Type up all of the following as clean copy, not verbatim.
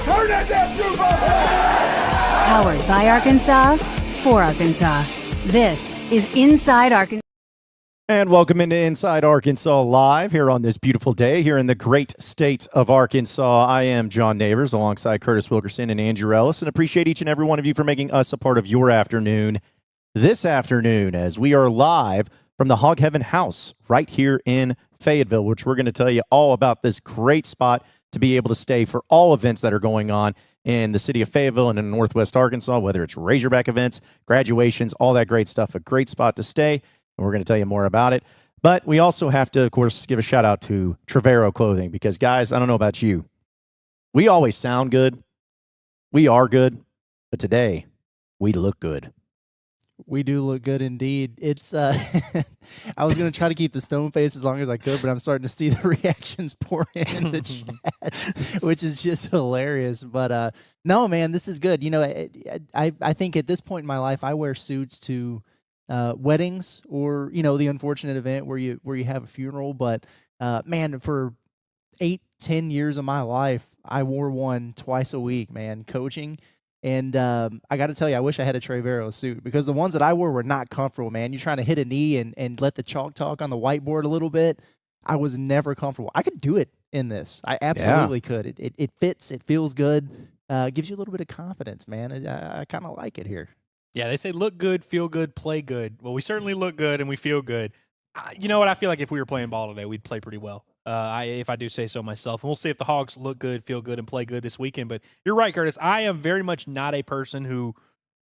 Turn that damn juice on! Powered by Arkansas, for Arkansas. This is Inside Arkansas. And welcome into Inside Arkansas Live here on this beautiful day here in the great state of Arkansas. I am John Neighbors alongside Curtis Wilkerson and Andrew Ellis, and appreciate each and every one of you for making us a part of your afternoon this afternoon as we are live from the Hog Heaven House right here in Fayetteville, which we're going to tell you all about this great spot to be able to stay for all events that are going on in the city of Fayetteville and in Northwest Arkansas, whether it's Razorback events, graduations, all that great stuff. A great spot to stay, and we're going to tell you more about it. But we also have to, of course, give a shout out to Trevero Clothing because, guys, I don't know about you. We always sound good. We are good. But today, we look good. We do look good indeed. It's I was going to try to keep the stone face as long as I could, but I'm starting to see the reactions pour in the chat, which is just hilarious. But no, man, this is good. You know, I think at this point in my life, I wear suits to weddings or, you know, the unfortunate event where you have a funeral. But man, for 8-10 years of my life, I wore one twice a week, man, coaching. And I got to tell you, I wish I had a Trevero suit because the ones that I wore were not comfortable, man. You're trying to hit a knee and let the chalk talk on the whiteboard a little bit. I was never comfortable. I could do it in this. I absolutely could. It fits. It feels good. Gives you a little bit of confidence, man. I kind of like it here. Yeah, they say look good, feel good, play good. Well, we certainly look good and we feel good. You know what? I feel like if we were playing ball today, we'd play pretty well. If I do say so myself. And we'll see if the Hogs look good, feel good, and play good this weekend. But you're right, Curtis. I am very much not a person who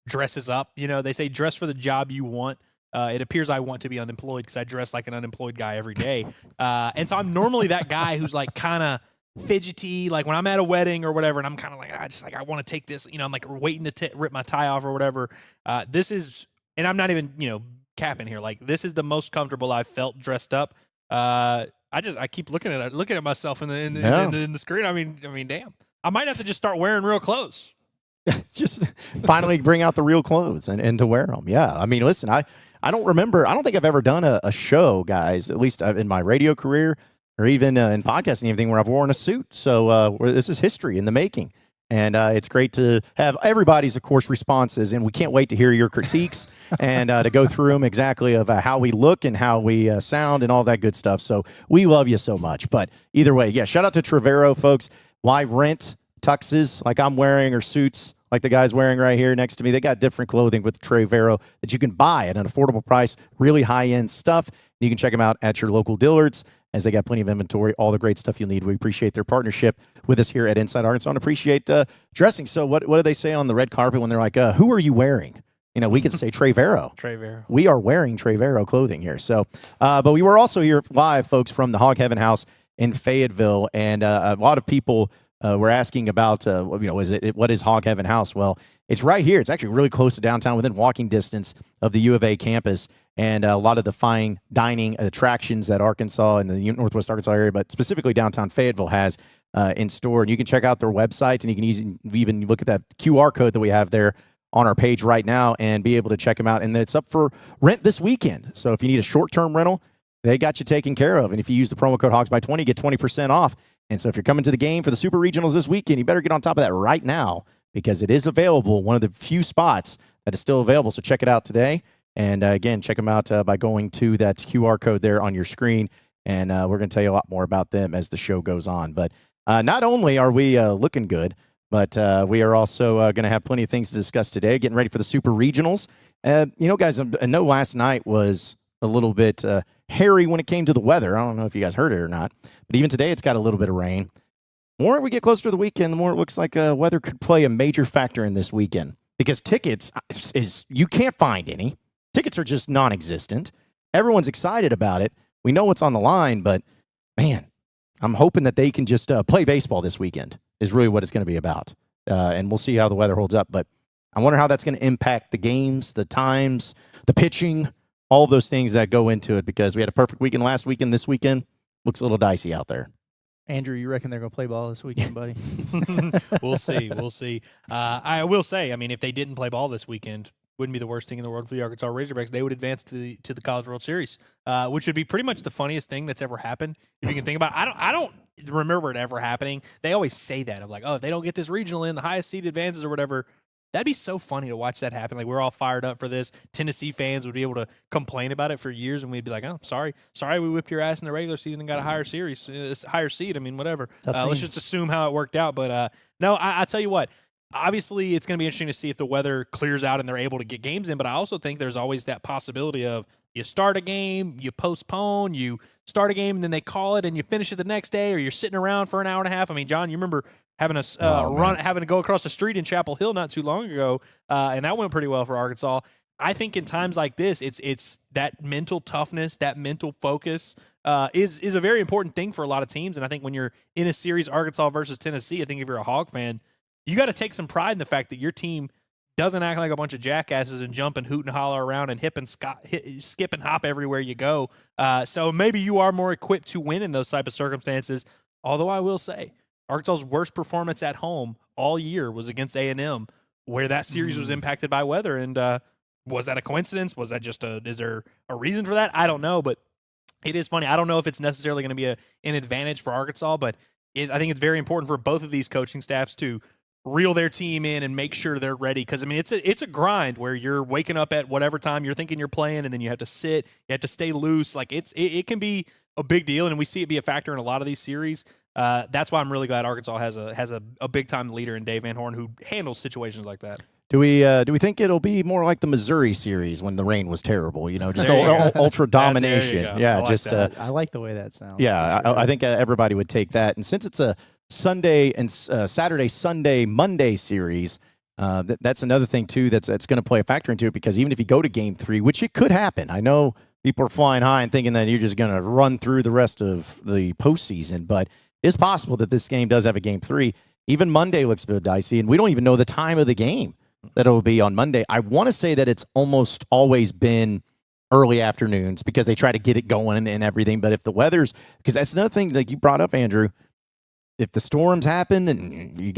dresses up. You know, they say dress for the job you want. It appears I want to be unemployed because I dress like an unemployed guy every day. And so I'm normally that guy who's like kind of fidgety, like when I'm at a wedding or whatever, and I'm kind of like, I want to take this, you know, I'm like waiting to rip my tie off or whatever. This is, and I'm not even, you know, capping here. Like this is the most comfortable I've felt dressed up. I keep looking at myself in the screen. I mean, damn. I might have to just start wearing real clothes. Just finally bring out the real clothes and to wear them. Yeah. I mean, listen, I don't remember. I don't think I've ever done a show, guys, at least in my radio career or even in podcasting and everything where I've worn a suit. So this is history in the making. And it's great to have everybody's, of course, responses. And we can't wait to hear your critiques and to go through them exactly of how we look and how we sound and all that good stuff. So we love you so much. But either way, yeah, shout out to Trevero, folks. Why rent tuxes like I'm wearing or suits like the guy's wearing right here next to me? They got different clothing with Trevero that you can buy at an affordable price, really high-end stuff. You can check them out at your local Dillard's, as they got plenty of inventory, all the great stuff you'll need. We appreciate their partnership with us here at Inside Arkansas and appreciate dressing. So what do they say on the red carpet when they're like, who are you wearing? You know, we could say Trevero. Trevero. We are wearing Trevero clothing here. So, but we were also here live, folks, from the Hog Heaven House in Fayetteville. And a lot of people were asking about, you know, what is Hog Heaven House? Well, it's right here. It's actually really close to downtown, within walking distance of the U of A campus. And a lot of the fine dining attractions that Arkansas and the Northwest Arkansas area, but specifically downtown Fayetteville, has in store. And you can check out their website, and you can even look at that QR code that we have there on our page right now and be able to check them out. And it's up for rent this weekend. So if you need a short-term rental, they got you taken care of. And if you use the promo code HOGSBY20, you get 20% off. And so if you're coming to the game for the Super Regionals this weekend, you better get on top of that right now because it is available, one of the few spots that is still available. So check it out today. And again, check them out by going to that QR code there on your screen. And we're going to tell you a lot more about them as the show goes on. But not only are we looking good, but we are also going to have plenty of things to discuss today, getting ready for the Super Regionals. You know, guys, I know last night was a little bit hairy when it came to the weather. I don't know if you guys heard it or not. But even today, it's got a little bit of rain. The more we get closer to the weekend, the more it looks like weather could play a major factor in this weekend. Because tickets, you can't find any. Tickets are just non-existent. Everyone's excited about it. We know what's on the line, but, man, I'm hoping that they can just play baseball this weekend is really what it's going to be about. And we'll see how the weather holds up. But I wonder how that's going to impact the games, the times, the pitching, all of those things that go into it because we had a perfect weekend last weekend. This weekend looks a little dicey out there. Andrew, you reckon they're going to play ball this weekend, buddy? We'll see. I will say, I mean, if they didn't play ball this weekend, wouldn't be the worst thing in the world for the Arkansas Razorbacks. They would advance to the College World Series, which would be pretty much the funniest thing that's ever happened. If you can think about it. I don't remember it ever happening. They always say that of like, oh, if they don't get this regional in, the highest seed advances or whatever. That'd be so funny to watch that happen. Like, we're all fired up for this. Tennessee fans would be able to complain about it for years, and we'd be like, oh, sorry, we whipped your ass in the regular season and got a higher seed. I mean, whatever. Let's just assume how it worked out. But no, I tell you what, obviously it's going to be interesting to see if the weather clears out and they're able to get games in. But I also think there's always that possibility of you start a game, you postpone, you start a game, and then they call it, and you finish it the next day, or you're sitting around for an hour and a half. I mean, John, you remember having having to go across the street in Chapel Hill not too long ago, and that went pretty well for Arkansas. I think in times like this, it's that mental toughness, that mental focus is a very important thing for a lot of teams. And I think when you're in a series, Arkansas versus Tennessee, I think if you're a Hog fan, you got to take some pride in the fact that your team doesn't act like a bunch of jackasses and jump and hoot and holler around and skip and hop everywhere you go. So maybe you are more equipped to win in those type of circumstances. Although I will say, Arkansas's worst performance at home all year was against A&M, where that series was impacted by weather. And was that a coincidence? Was that just is there a reason for that? I don't know, but it is funny. I don't know if it's necessarily going to be an advantage for Arkansas, but I think it's very important for both of these coaching staffs to reel their team in and make sure they're ready. Because, I mean, it's a grind where you're waking up at whatever time you're thinking you're playing, and then you have to sit, you have to stay loose. Like, it can be a big deal, and we see it be a factor in a lot of these series. That's why I'm really glad Arkansas has a big time leader in Dave Van Horn who handles situations like that. Do we think it'll be more like the Missouri series when the rain was terrible? Just ultra domination. Yeah, I like the way that sounds. Yeah, sure. I think everybody would take that. And since it's a Sunday and Saturday, Sunday, Monday series, that's another thing too that's going to play a factor into it, because even if you go to Game 3, which it could happen, I know people are flying high and thinking that you're just going to run through the rest of the postseason, but it's possible that this game does have a Game 3. Even Monday looks a bit dicey, and we don't even know the time of the game that it'll be on Monday. I want to say that it's almost always been early afternoons because they try to get it going and everything. But if the weather's, because that's another thing like you brought up, Andrew, if the storms happen and you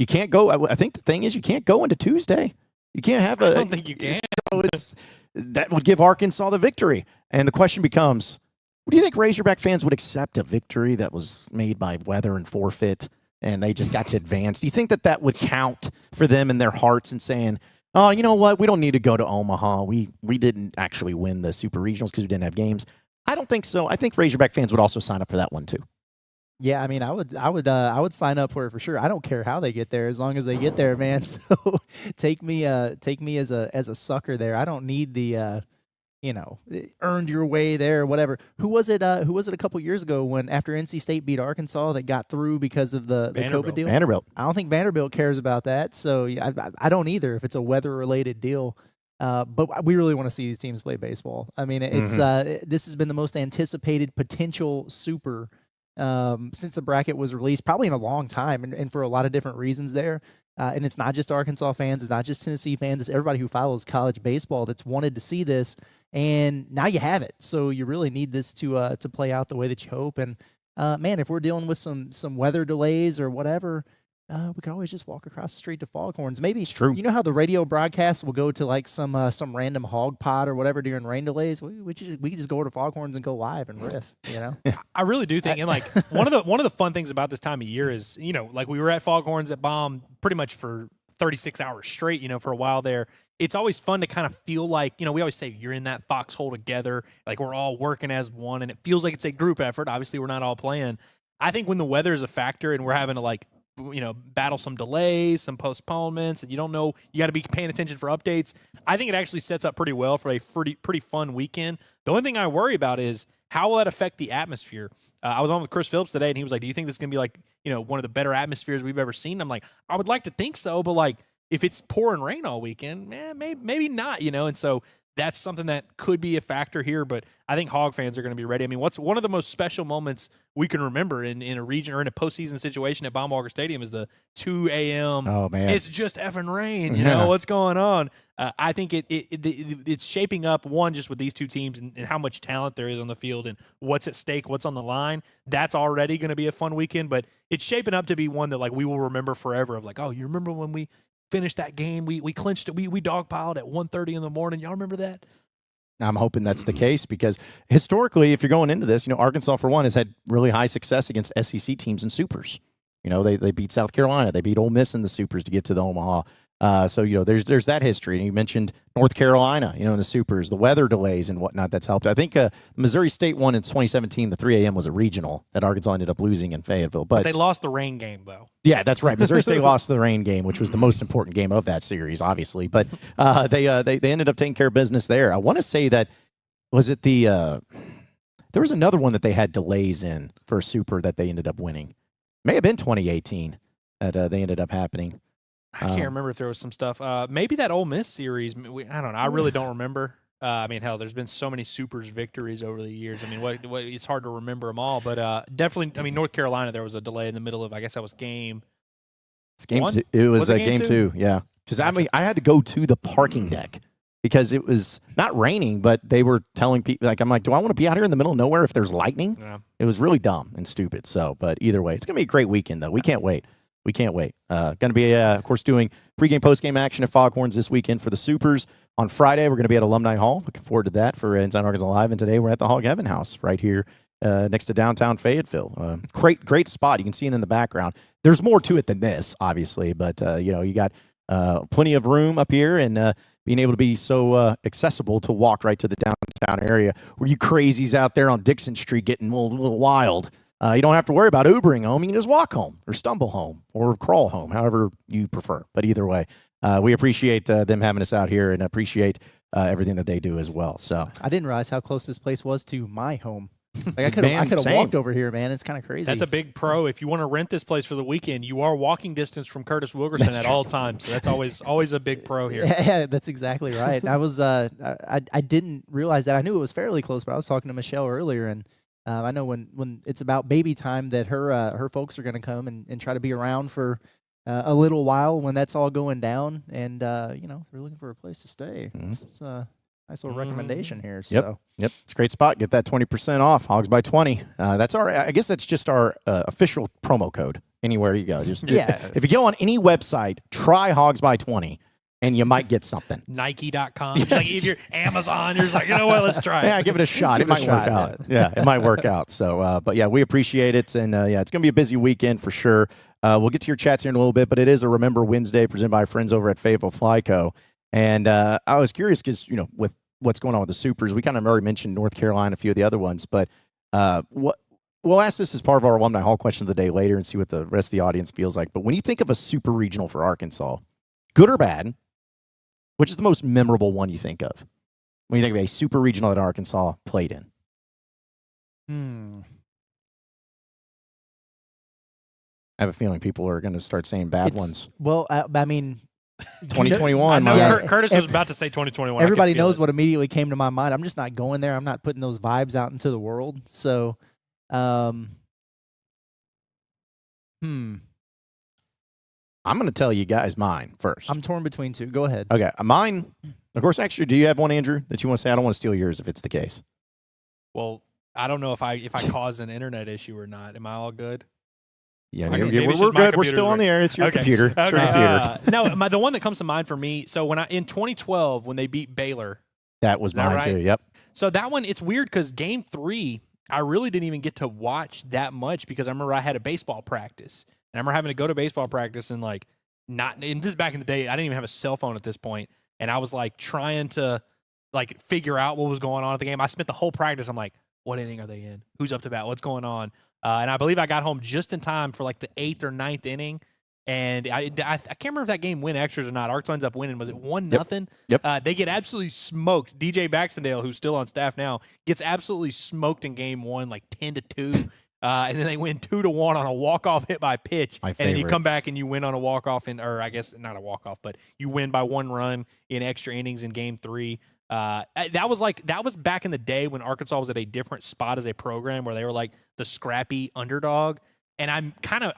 can't go. I think the thing is you can't go into Tuesday. You can't have I don't think you can. So that would give Arkansas the victory. And the question becomes, do you think Razorback fans would accept a victory that was made by weather and forfeit, and they just got to advance? Do you think that would count for them in their hearts and saying, oh, you know what, we don't need to go to Omaha. We didn't actually win the Super Regionals because we didn't have games. I don't think so. I think Razorback fans would also sign up for that one too. Yeah, I mean, I would sign up for it for sure. I don't care how they get there, as long as they get there, man. So take me as a sucker there. I don't need the earned your way there, whatever. Who was it a couple years ago when after NC State beat Arkansas that got through because of the COVID deal? Vanderbilt. I don't think Vanderbilt cares about that. So yeah, I don't either if it's a weather related deal. But we really want to see these teams play baseball. I mean, it's this has been the most anticipated potential super since the bracket was released, probably in a long time, and for a lot of different reasons there. And it's not just Arkansas fans, it's not just Tennessee fans, it's everybody who follows college baseball that's wanted to see this, and now you have it. So you really need this to play out the way that you hope. And man, if we're dealing with some weather delays or whatever, we could always just walk across the street to Foghorns. Maybe it's true. You know how the radio broadcast will go to like some random hog pod or whatever during rain delays. We could just go to Foghorns and go live and riff. I really do think, and like one of the fun things about this time of year is like we were at Foghorns at Baum pretty much for 36 hours straight. For a while there. It's always fun to kind of feel like, we always say you're in that foxhole together, like we're all working as one, and it feels like it's a group effort. Obviously, we're not all playing. I think when the weather is a factor and we're having to battle some delays, some postponements, and you don't know, you got to be paying attention for updates. I think it actually sets up pretty well for a pretty fun weekend. The only thing I worry about is how will that affect the atmosphere? I was on with Chris Phillips today, and he was like, do you think this is going to be like, one of the better atmospheres we've ever seen? I'm like, I would like to think so, but like, if it's pouring rain all weekend, maybe not, and so that's something that could be a factor here, but I think Hog fans are going to be ready. I mean, what's one of the most special moments we can remember in a region or in a postseason situation at Baum Walker Stadium is the 2 a.m. Oh, man. It's just effing rain. You know, what's going on? I think it's shaping up, one, just with these two teams and how much talent there is on the field and what's at stake, what's on the line. That's already going to be a fun weekend, but it's shaping up to be one that, like, we will remember forever of, like, oh, you remember when we finished that game. We clinched it. We dogpiled at 1:30 in the morning. Y'all remember that? I'm hoping that's the case because historically, if you're going into this, Arkansas, for one, has had really high success against SEC teams in supers. They beat South Carolina. They beat Ole Miss in the supers to get to the Omaha. So there's that history. And you mentioned North Carolina, in the supers, the weather delays and whatnot that's helped. I think Missouri State won in 2017. The 3 a.m. was a regional that Arkansas ended up losing in Fayetteville. But they lost the rain game, though. Yeah, that's right. Missouri State lost the rain game, which was the most important game of that series, obviously. But they ended up taking care of business there. I want to say that, was it there was another one that they had delays in for a super that they ended up winning. May have been 2018 that they ended up happening. I can't remember if there was some stuff. Maybe that Ole Miss series. I don't know. I really don't remember. Hell, there's been so many supers victories over the years. It's hard to remember them all. But definitely, North Carolina, there was a delay in the middle of, I guess that was game. It's game one? two. It was, it game two. Yeah, because I had to go to the parking deck because it was not raining, but they were telling people I'm like, do I want to be out here in the middle of nowhere if there's lightning? Yeah. It was really dumb and stupid. So, but either way, it's gonna be a great weekend though. We can't wait. We can't wait. Going to be, of course, doing pregame, postgame action at Foghorns this weekend for the Supers. On Friday, we're going to be at Alumni Hall. Looking forward to that for Inside Arkansas Live. And today we're at the Hog Heaven House right here next to downtown Fayetteville. Great spot. You can see it in the background. There's more to it than this, obviously. But, you got plenty of room up here and being able to be so accessible to walk right to the downtown area. Where you crazies out there on Dixon Street getting a little wild. You don't have to worry about Ubering home. You can just walk home or stumble home or crawl home, however you prefer. But either way, we appreciate them having us out here and appreciate everything that they do as well. So I didn't realize how close this place was to my home. I could have walked over here, man. It's kind of crazy. That's a big pro. If you want to rent this place for the weekend, you are walking distance from Curtis Wilkerson at all times. So that's always a big pro here. Yeah, that's exactly right. I was I didn't realize that. I knew it was fairly close, but I was talking to Michelle earlier, and I know when it's about baby time that her folks are going to come and try to be around for a little while when that's all going down, and they're looking for a place to stay. Mm-hmm. It's a nice little recommendation here. So. Yep, it's a great spot. Get that 20% off. Hogs by 20. That's I guess that's just our official promo code. Anywhere you go, just if you go on any website, try Hogs by 20. And you might get something. Nike.com. If you're Amazon, you're just like, you know what, let's try it. Yeah, give it a shot. It might work out. Yeah, it might work out. So, but yeah, we appreciate it. And it's going to be a busy weekend for sure. We'll get to your chats here in a little bit, but it is a Remember Wednesday presented by our friends over at Fayetteville Flyco. And I was curious because, with what's going on with the Supers, we kind of already mentioned North Carolina, a few of the other ones, but we'll ask this as part of our Alumni Hall question of the day later and see what the rest of the audience feels like. But when you think of a super regional for Arkansas, good or bad, which is the most memorable one you think of when you think of a super regional that Arkansas played in? I have a feeling people are going to start saying bad ones. Well, 2021. I know Curtis was about to say 2021. Everybody knows what immediately came to my mind. I'm just not going there. I'm not putting those vibes out into the world. So, I'm going to tell you guys mine first. I'm torn between two. Go ahead. Okay. Mine, of course, actually, do you have one, Andrew, that you want to say? I don't want to steal yours if it's the case. Well, I don't know if I cause an internet issue or not. Am I all good? Yeah, we're good. We're still on the air. It's your computer. It's your computer. No, the one that comes to mind for me, so in 2012, when they beat Baylor. That was mine too, yep. So that one, it's weird because game 3, I really didn't even get to watch that much because I remember I had a baseball practice. And I remember having to go to baseball practice and and this is back in the day, I didn't even have a cell phone at this point. And I was trying to figure out what was going on at the game. I spent the whole practice. I'm like, what inning are they in? Who's up to bat? What's going on? And I believe I got home just in time for the 8th or 9th inning. And I can't remember if that game went extras or not. Arkansas ends up winning. Was it 1-0? Yep. They get absolutely smoked. DJ Baxendale, who's still on staff now, gets absolutely smoked in game 1, 10-2. And then they win 2-1 on a walk-off hit by pitch. And then you come back and you win on a walk-off, or I guess not a walk-off, but you win by 1 run in extra innings in game 3. That was back in the day when Arkansas was at a different spot as a program where they were the scrappy underdog. And I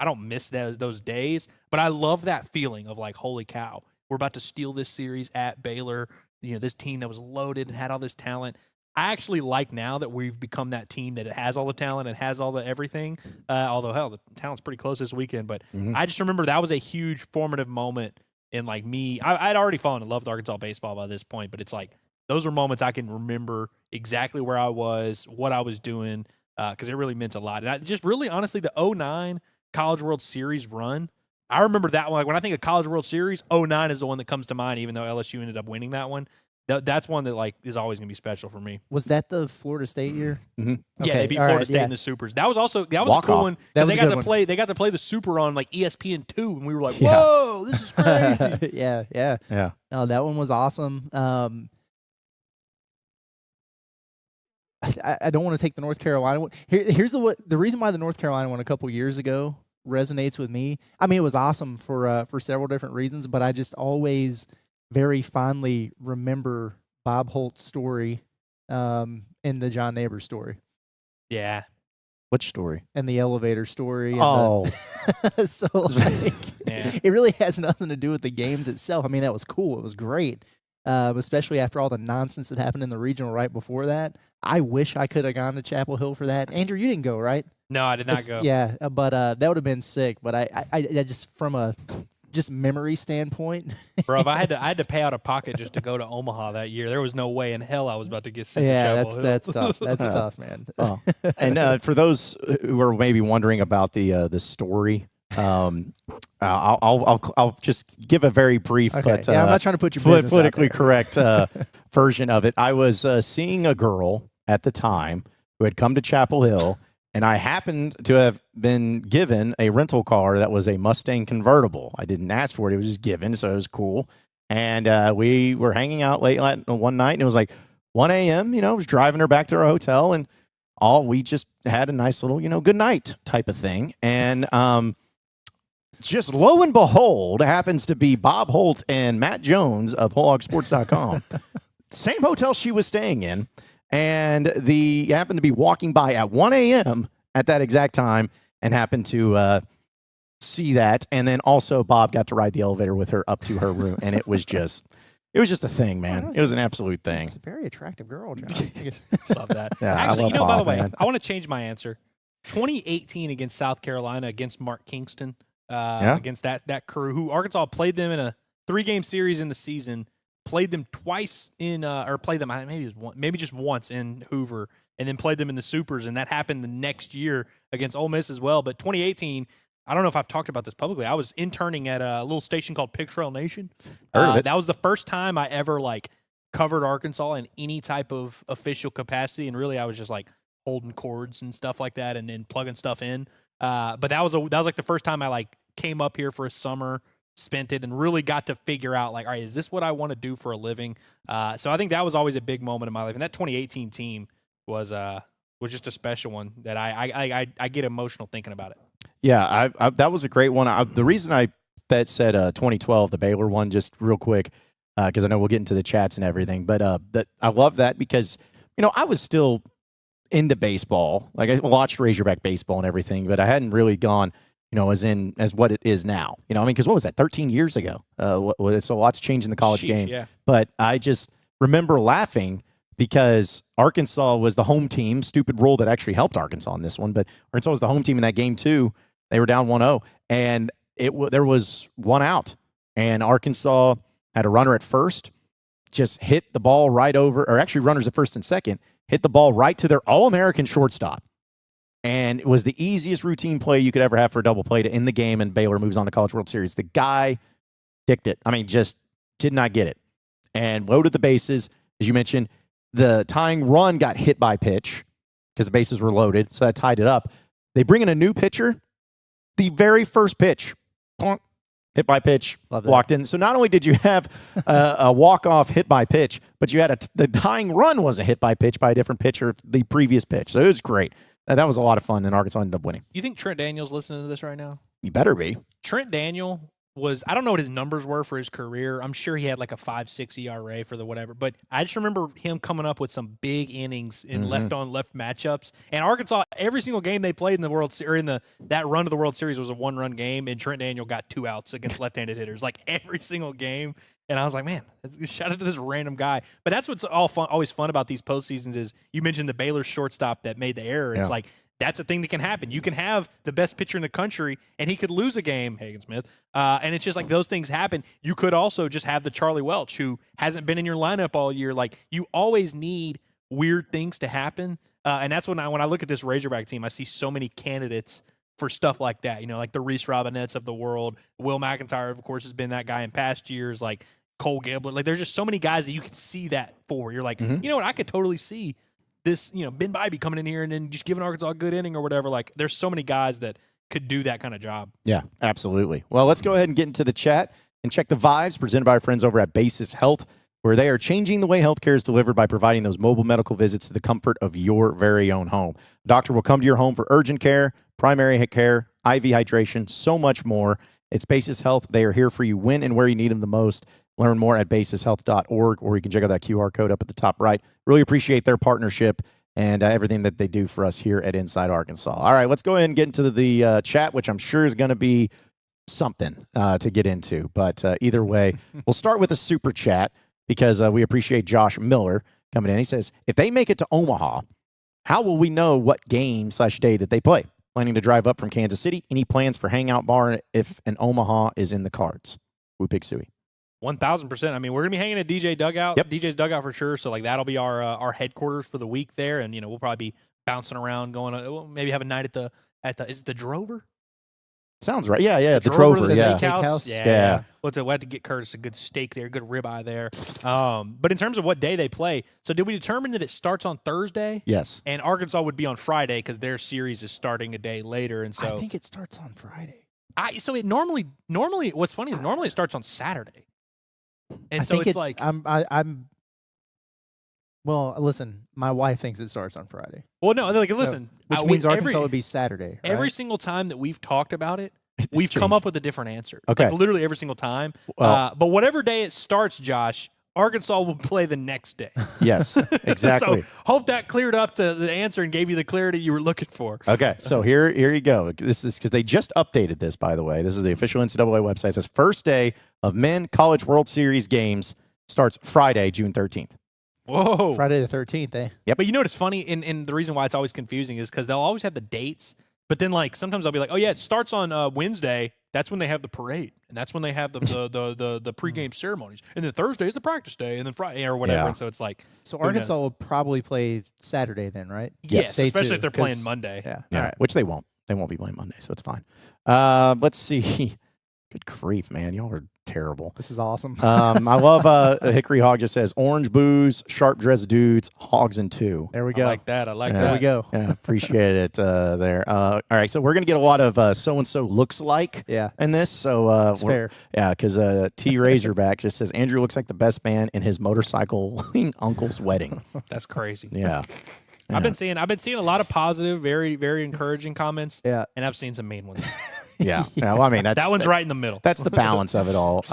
don't miss those days, but I love that feeling of holy cow, we're about to steal this series at Baylor. This team that was loaded and had all this talent. I actually like now that we've become that team that has all the talent and has all the everything. Although, hell, the talent's pretty close this weekend. But I just remember that was a huge formative moment and like me, I'd already fallen in love with Arkansas baseball by this point, but it's like those are moments I can remember exactly where I was, what I was doing, because it really meant a lot. And I just really, honestly, the 09 College World Series run, I remember that one. Like when I think of College World Series, 09 is the one that comes to mind, even though LSU ended up winning that one. That's one that like is always gonna be special for me. Was that the Florida State year? Mm-hmm. Yeah, Okay, they beat all Florida right, State yeah. in the Supers. That was also a cool Walk-off. one That because was they a got good to one. play. They got to play the Super on like ESPN 2, and we were like, Yeah. "Whoa, this is crazy!" Yeah. Yeah. No, that one was awesome. I don't want to take the North Carolina one. Here's the reason why the North Carolina one a couple years ago resonates with me. I mean, it was awesome for several different reasons, but I just always very fondly remember Bob Holt's story, and the John Neighbors story, Yeah, Which story? and the elevator story. And Oh, so like, Yeah. it really has nothing to do with the games itself. I mean, that was cool. It was great, especially after all the nonsense that happened in the regional right before that. I wish I could have gone to Chapel Hill for that. Andrew, you didn't go, right? no, I did not go. Yeah, but that would have been sick. But I just from a just memory standpoint, Bro, if I had to pay out of pocket just to go to Omaha that year, there was no way in hell I was about to get sent to yeah, Chapel Hill. that's tough. That's tough, man. oh. And for those who are maybe wondering about the story, I'll just give a very brief, Okay, but yeah, I'm not trying to put your business out politically there. correct version of it. I was seeing a girl at the time who had come to Chapel Hill, and I happened to have been given a rental car that was a Mustang convertible. I didn't ask for it; it was just given, so it was cool. And we were hanging out late one night, and it was like 1 a.m. I was driving her back to our hotel, and we just had a nice little, good night type of thing. And just lo and behold, happens to be Bob Holt and Matt Jones of HOGsports.com. Same hotel she was staying in. And happened to be walking by at 1 a.m. at that exact time and happened to see that. And then also Bob got to ride the elevator with her up to her room. And it was just a thing, man. It was an absolute thing. It's a very attractive girl, John. Love that. Yeah, I Actually, love by the Bob, way, man. I want to change my answer. 2018 against South Carolina against Mark Kingston, Yeah. against that crew who Arkansas played them in a 3-game series in the season. Played them twice or played them maybe just once in Hoover, and then played them in the Supers, and that happened the next year against Ole Miss as well. But 2018, I don't know if I've talked about this publicly. I was interning at a little station called Pig Trail Nation. Heard of it. That was the first time I ever covered Arkansas in any type of official capacity, and really I was just holding cords and stuff like that, and then plugging stuff in. But that was like the first time I came up here for a summer, spent it, and really got to figure out all right, is this what I want to do for a living? So I think that was always a big moment in my life, and that 2018 team was just a special one that I get emotional thinking about it. Yeah, that was a great one. The reason I said 2012, the Baylor one, just real quick, because I know we'll get into the chats and everything, but I love that because I was still into baseball. Like I watched Razorback Baseball and everything, but I hadn't really gone as what it is now. Because what was that, 13 years ago? So a lot's changed in the college game. Yeah. But I just remember laughing because Arkansas was the home team. Stupid rule that actually helped Arkansas in this one, but Arkansas was the home team in that game too. They were down 1-0, and there was one out, and Arkansas had a runner at first, just hit the ball right over, or actually runners at first and second, hit the ball right to their All-American shortstop. And it was the easiest routine play you could ever have for a double play to end the game, and Baylor moves on to College World Series. The guy dicked it. I mean, just did not get it. And loaded the bases. As you mentioned, the tying run got hit by pitch because the bases were loaded, so that tied it up. They bring in a new pitcher. The very first pitch, plonk, hit by pitch, walked in. So not only did you have a walk-off hit by pitch, but you had the tying run was a hit by pitch by a different pitcher the previous pitch. So it was great. That was a lot of fun, and Arkansas ended up winning. You think Trent Daniel's listening to this right now? You better be. Trent Daniel I don't know what his numbers were for his career. I'm sure he had like a 5.6 ERA for the whatever, but I just remember him coming up with some big innings in left-on-left matchups. And Arkansas, every single game they played in the World Series, that run of the World Series was a 1-run game, and Trent Daniel got 2 outs against left-handed hitters, like every single game. And I was like, man, shout out to this random guy. But that's what's always fun about these postseasons is you mentioned the Baylor shortstop that made the error. It's like that's a thing that can happen. You can have the best pitcher in the country, and he could lose a game, Hagen Smith, and it's just like those things happen. You could also just have the Charlie Welch, who hasn't been in your lineup all year. Like, you always need weird things to happen, and that's when I look at this Razorback team, I see so many candidates for stuff like that. Like the Reese Robinetts of the world. Will McIntyre, of course, has been that guy in past years, like Cole Gabler. Like, there's just so many guys that you can see that for. You're like, you know what, I could totally see this, Ben Bybee coming in here and then just giving Arkansas a good inning or whatever. Like, there's so many guys that could do that kind of job. Yeah, absolutely. Well, let's go ahead and get into the chat and check the vibes presented by our friends over at Basis Health, where they are changing the way healthcare is delivered by providing those mobile medical visits to the comfort of your very own home. A doctor will come to your home for urgent care, primary care, IV hydration, so much more. It's Basis Health. They are here for you when and where you need them the most. Learn more at basishealth.org, or you can check out that QR code up at the top right. Really appreciate their partnership and everything that they do for us here at Inside Arkansas. All right, let's go ahead and get into the chat, which I'm sure is going to be something to get into. But either way, we'll start with a super chat because we appreciate Josh Miller coming in. He says, if they make it to Omaha, how will we know what game/day that they play? Planning to drive up from Kansas City? Any plans for Hangout Bar if an Omaha is in the cards? Woo Pig Suey. 1,000%. I mean, we're gonna be hanging at DJ Dugout. Yep. DJ's Dugout for sure. So like that'll be our headquarters for the week there, and we'll probably be bouncing around, going. We'll maybe have a night at the is it the Drover? Sounds right. Yeah. The Drover, Drover. the Yeah. steakhouse. Yeah. We'll have to get Curtis a good steak there, good ribeye there. But in terms of what day they play, so did we determine that it starts on Thursday? Yes. And Arkansas would be on Friday because their series is starting a day later, and so I think it starts on Friday. So it normally what's funny is normally it starts on Saturday. And I so think it's like I'm. Well, listen, my wife thinks it starts on Friday. well, no, like listen, Which means Arkansas would be Saturday. Right? every single time that we've talked about it, we've come up with a different answer. Okay. Like literally every single time. Well- But whatever day it starts, Josh, Arkansas will play the next day. Yes, exactly. So hope that cleared up the answer and gave you the clarity you were looking for. Okay, so here you go. This is because they just updated this, by the way. This is the official NCAA website. It says first day of Men College World Series games starts Friday, June 13th. Whoa. Friday the 13th, eh? Yep. But you know what's funny? And the reason why it's always confusing is because they'll always have the dates, but then like sometimes I'll be like, oh yeah, it starts on Wednesday. That's when they have the parade, and that's when they have the pregame ceremonies, and then Thursday is the practice day, and then Friday or whatever. Yeah. And so it's like, So who Arkansas knows? will probably play Saturday then, right? Yes, Day especially two, if they're playing 'cause- Monday. Yeah. Yeah, All right. which they won't. They won't be playing Monday, so it's fine. Let's see. Good grief, man. Y'all are terrible. This is awesome. I love Hickory Hog just says orange booze, sharp dressed dudes, hogs and two. there we I go. like that. I like Yeah. that. There we go. Yeah, appreciate it there. All right, so we're going to get a lot of so-and-so looks like Yeah. in this. So That's fair. Yeah, because T Razorback just says Andrew looks like the best man in his motorcycle uncle's wedding. That's crazy. Yeah. I've been seeing a lot of positive, very very encouraging comments, Yeah. and I've seen some mean ones. Yeah. Well, I mean, that's, That one's right in the middle. That's the balance of it all.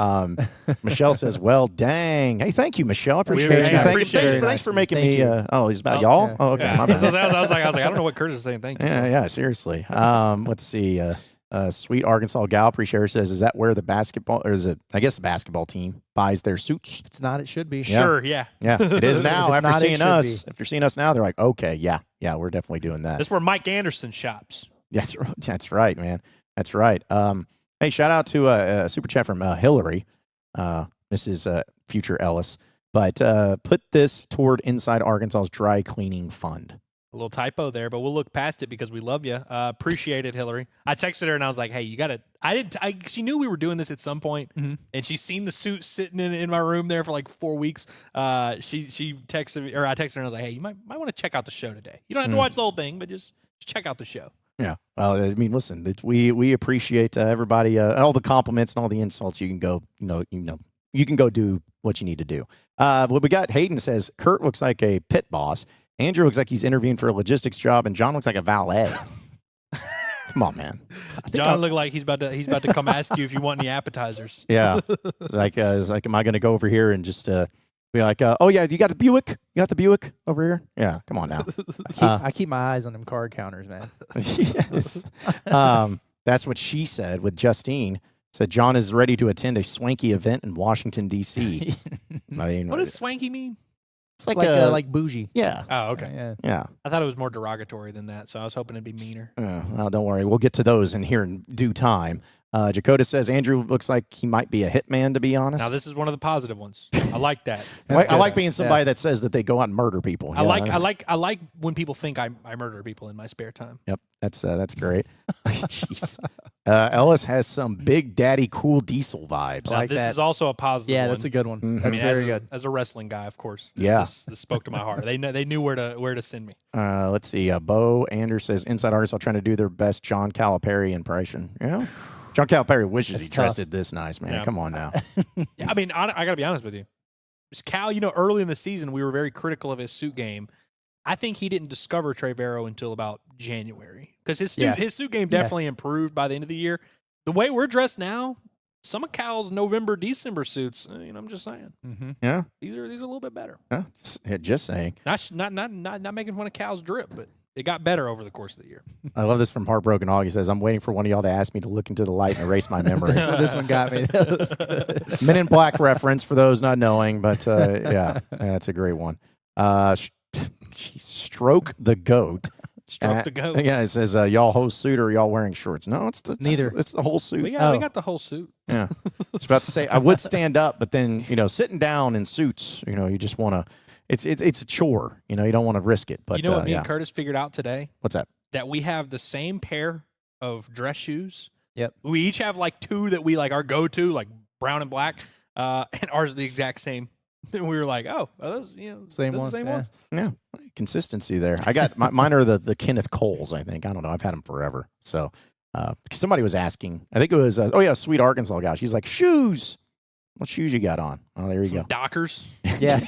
Michelle says, well, dang. Hey, thank you, Michelle. I appreciate Very you. nice. Thanks, Appreciate thanks, it. thanks for making Thank me. you. It's about Oh, y'all? yeah. Oh, okay. Yeah. My bad. I was like, I don't know what Curtis is saying. Thank you. Yeah, seriously. Let's see. Sweet Arkansas gal appreciator says, is that where the basketball, or is it, I guess the basketball team buys their suits? If it's not, it should be. Yeah. Sure, yeah. Yeah, it is now. If After not, it seeing should us, be. after seeing us now, they're like, okay, yeah, we're definitely doing that. That's where Mike Anderson shops. That's right, man. That's right. Hey, shout out to a super chat from Hillary, Mrs. Future Ellis. But put this toward Inside Arkansas's dry cleaning fund. A little typo there, but we'll look past it because we love you. Appreciate it, Hillary. I texted her and I was like, "Hey, you got to." She knew we were doing this at some point, and she's seen the suit sitting in my room there for like 4 weeks. She texted me, or I texted her and I was like, "Hey, you might want to check out the show today. You don't have to watch the whole thing, but just check out the show." Yeah. Well, I mean, listen, we appreciate everybody, all the compliments and all the insults. You can go, you can go do what you need to do. What we got, Hayden says, Kurt looks like a pit boss. Andrew looks like he's interviewing for a logistics job, and John looks like a valet. Come on, man. John looked like he's about to come ask you if you want any appetizers. Yeah. It's like, am I going to go over here and just be like, oh yeah, you got the Buick? You got the Buick over here? Yeah. Come on now. I keep my eyes on them card counters, man. Yes. That's what she said with Justine. Said John is ready to attend a swanky event in Washington, D.C. I mean, What does swanky mean? It's like like bougie. yeah. Oh, okay. Yeah. I thought it was more derogatory than that, so I was hoping it'd be meaner. Well, don't worry. We'll get to those in here in due time. Jacoda says Andrew looks like he might be a hitman, to be honest. Now, this is one of the positive ones. I like that. I like being somebody that says that they go out and murder people. I like when people think I murder people in my spare time. Yep, that's great. Jeez. Ellis has some Big Daddy Cool Diesel vibes. Now, this is also a positive one. Yeah, that's a good one. Mhm. That's very good. As a wrestling guy, of course. This spoke to my heart. They knew where to send me. Let's see. Bo Anders says Inside Arkansas trying to do their best John Calipari impression. Yeah. John Calipari wishes he dressed it this nice, man. Yeah. Come on now. Yeah, I mean, I got to be honest with you. Cal, early in the season, we were very critical of his suit game. I think he didn't discover Trevero until about January because his suit game definitely improved by the end of the year. The way we're dressed now, some of Cal's November, December suits, I'm just saying. Mm-hmm. Yeah. These are a little bit better. Just saying. Not making fun of Cal's drip, but it got better over the course of the year. I love this from Heartbroken Hog. He says, I'm waiting for one of y'all to ask me to look into the light and erase my memory. This one got me. That was good. Men in Black reference for those not knowing, but that's a great one. Stroke the Goat. Stroke the Goat. Yeah, it says, y'all whole suit or y'all wearing shorts? No, it's neither. It's the whole suit. We got the whole suit. Yeah. I was about to say, I would stand up, but then, sitting down in suits, you just want to, it's a chore. You don't want to risk it. But you know what me and Curtis figured out today? What's that? That we have the same pair of dress shoes. Yep. We each have like two that we like our go-to, like brown and black, and ours are the exact same. And we were like, oh, are those same those ones? Same yeah. ones? Yeah. Consistency there. I got mine are the Kenneth Coles, I think. I don't know. I've had them forever. So somebody was asking, I think it was, Sweet Arkansas guy. She's like, shoes. What shoes you got on? Oh, there you go. Dockers. Yeah.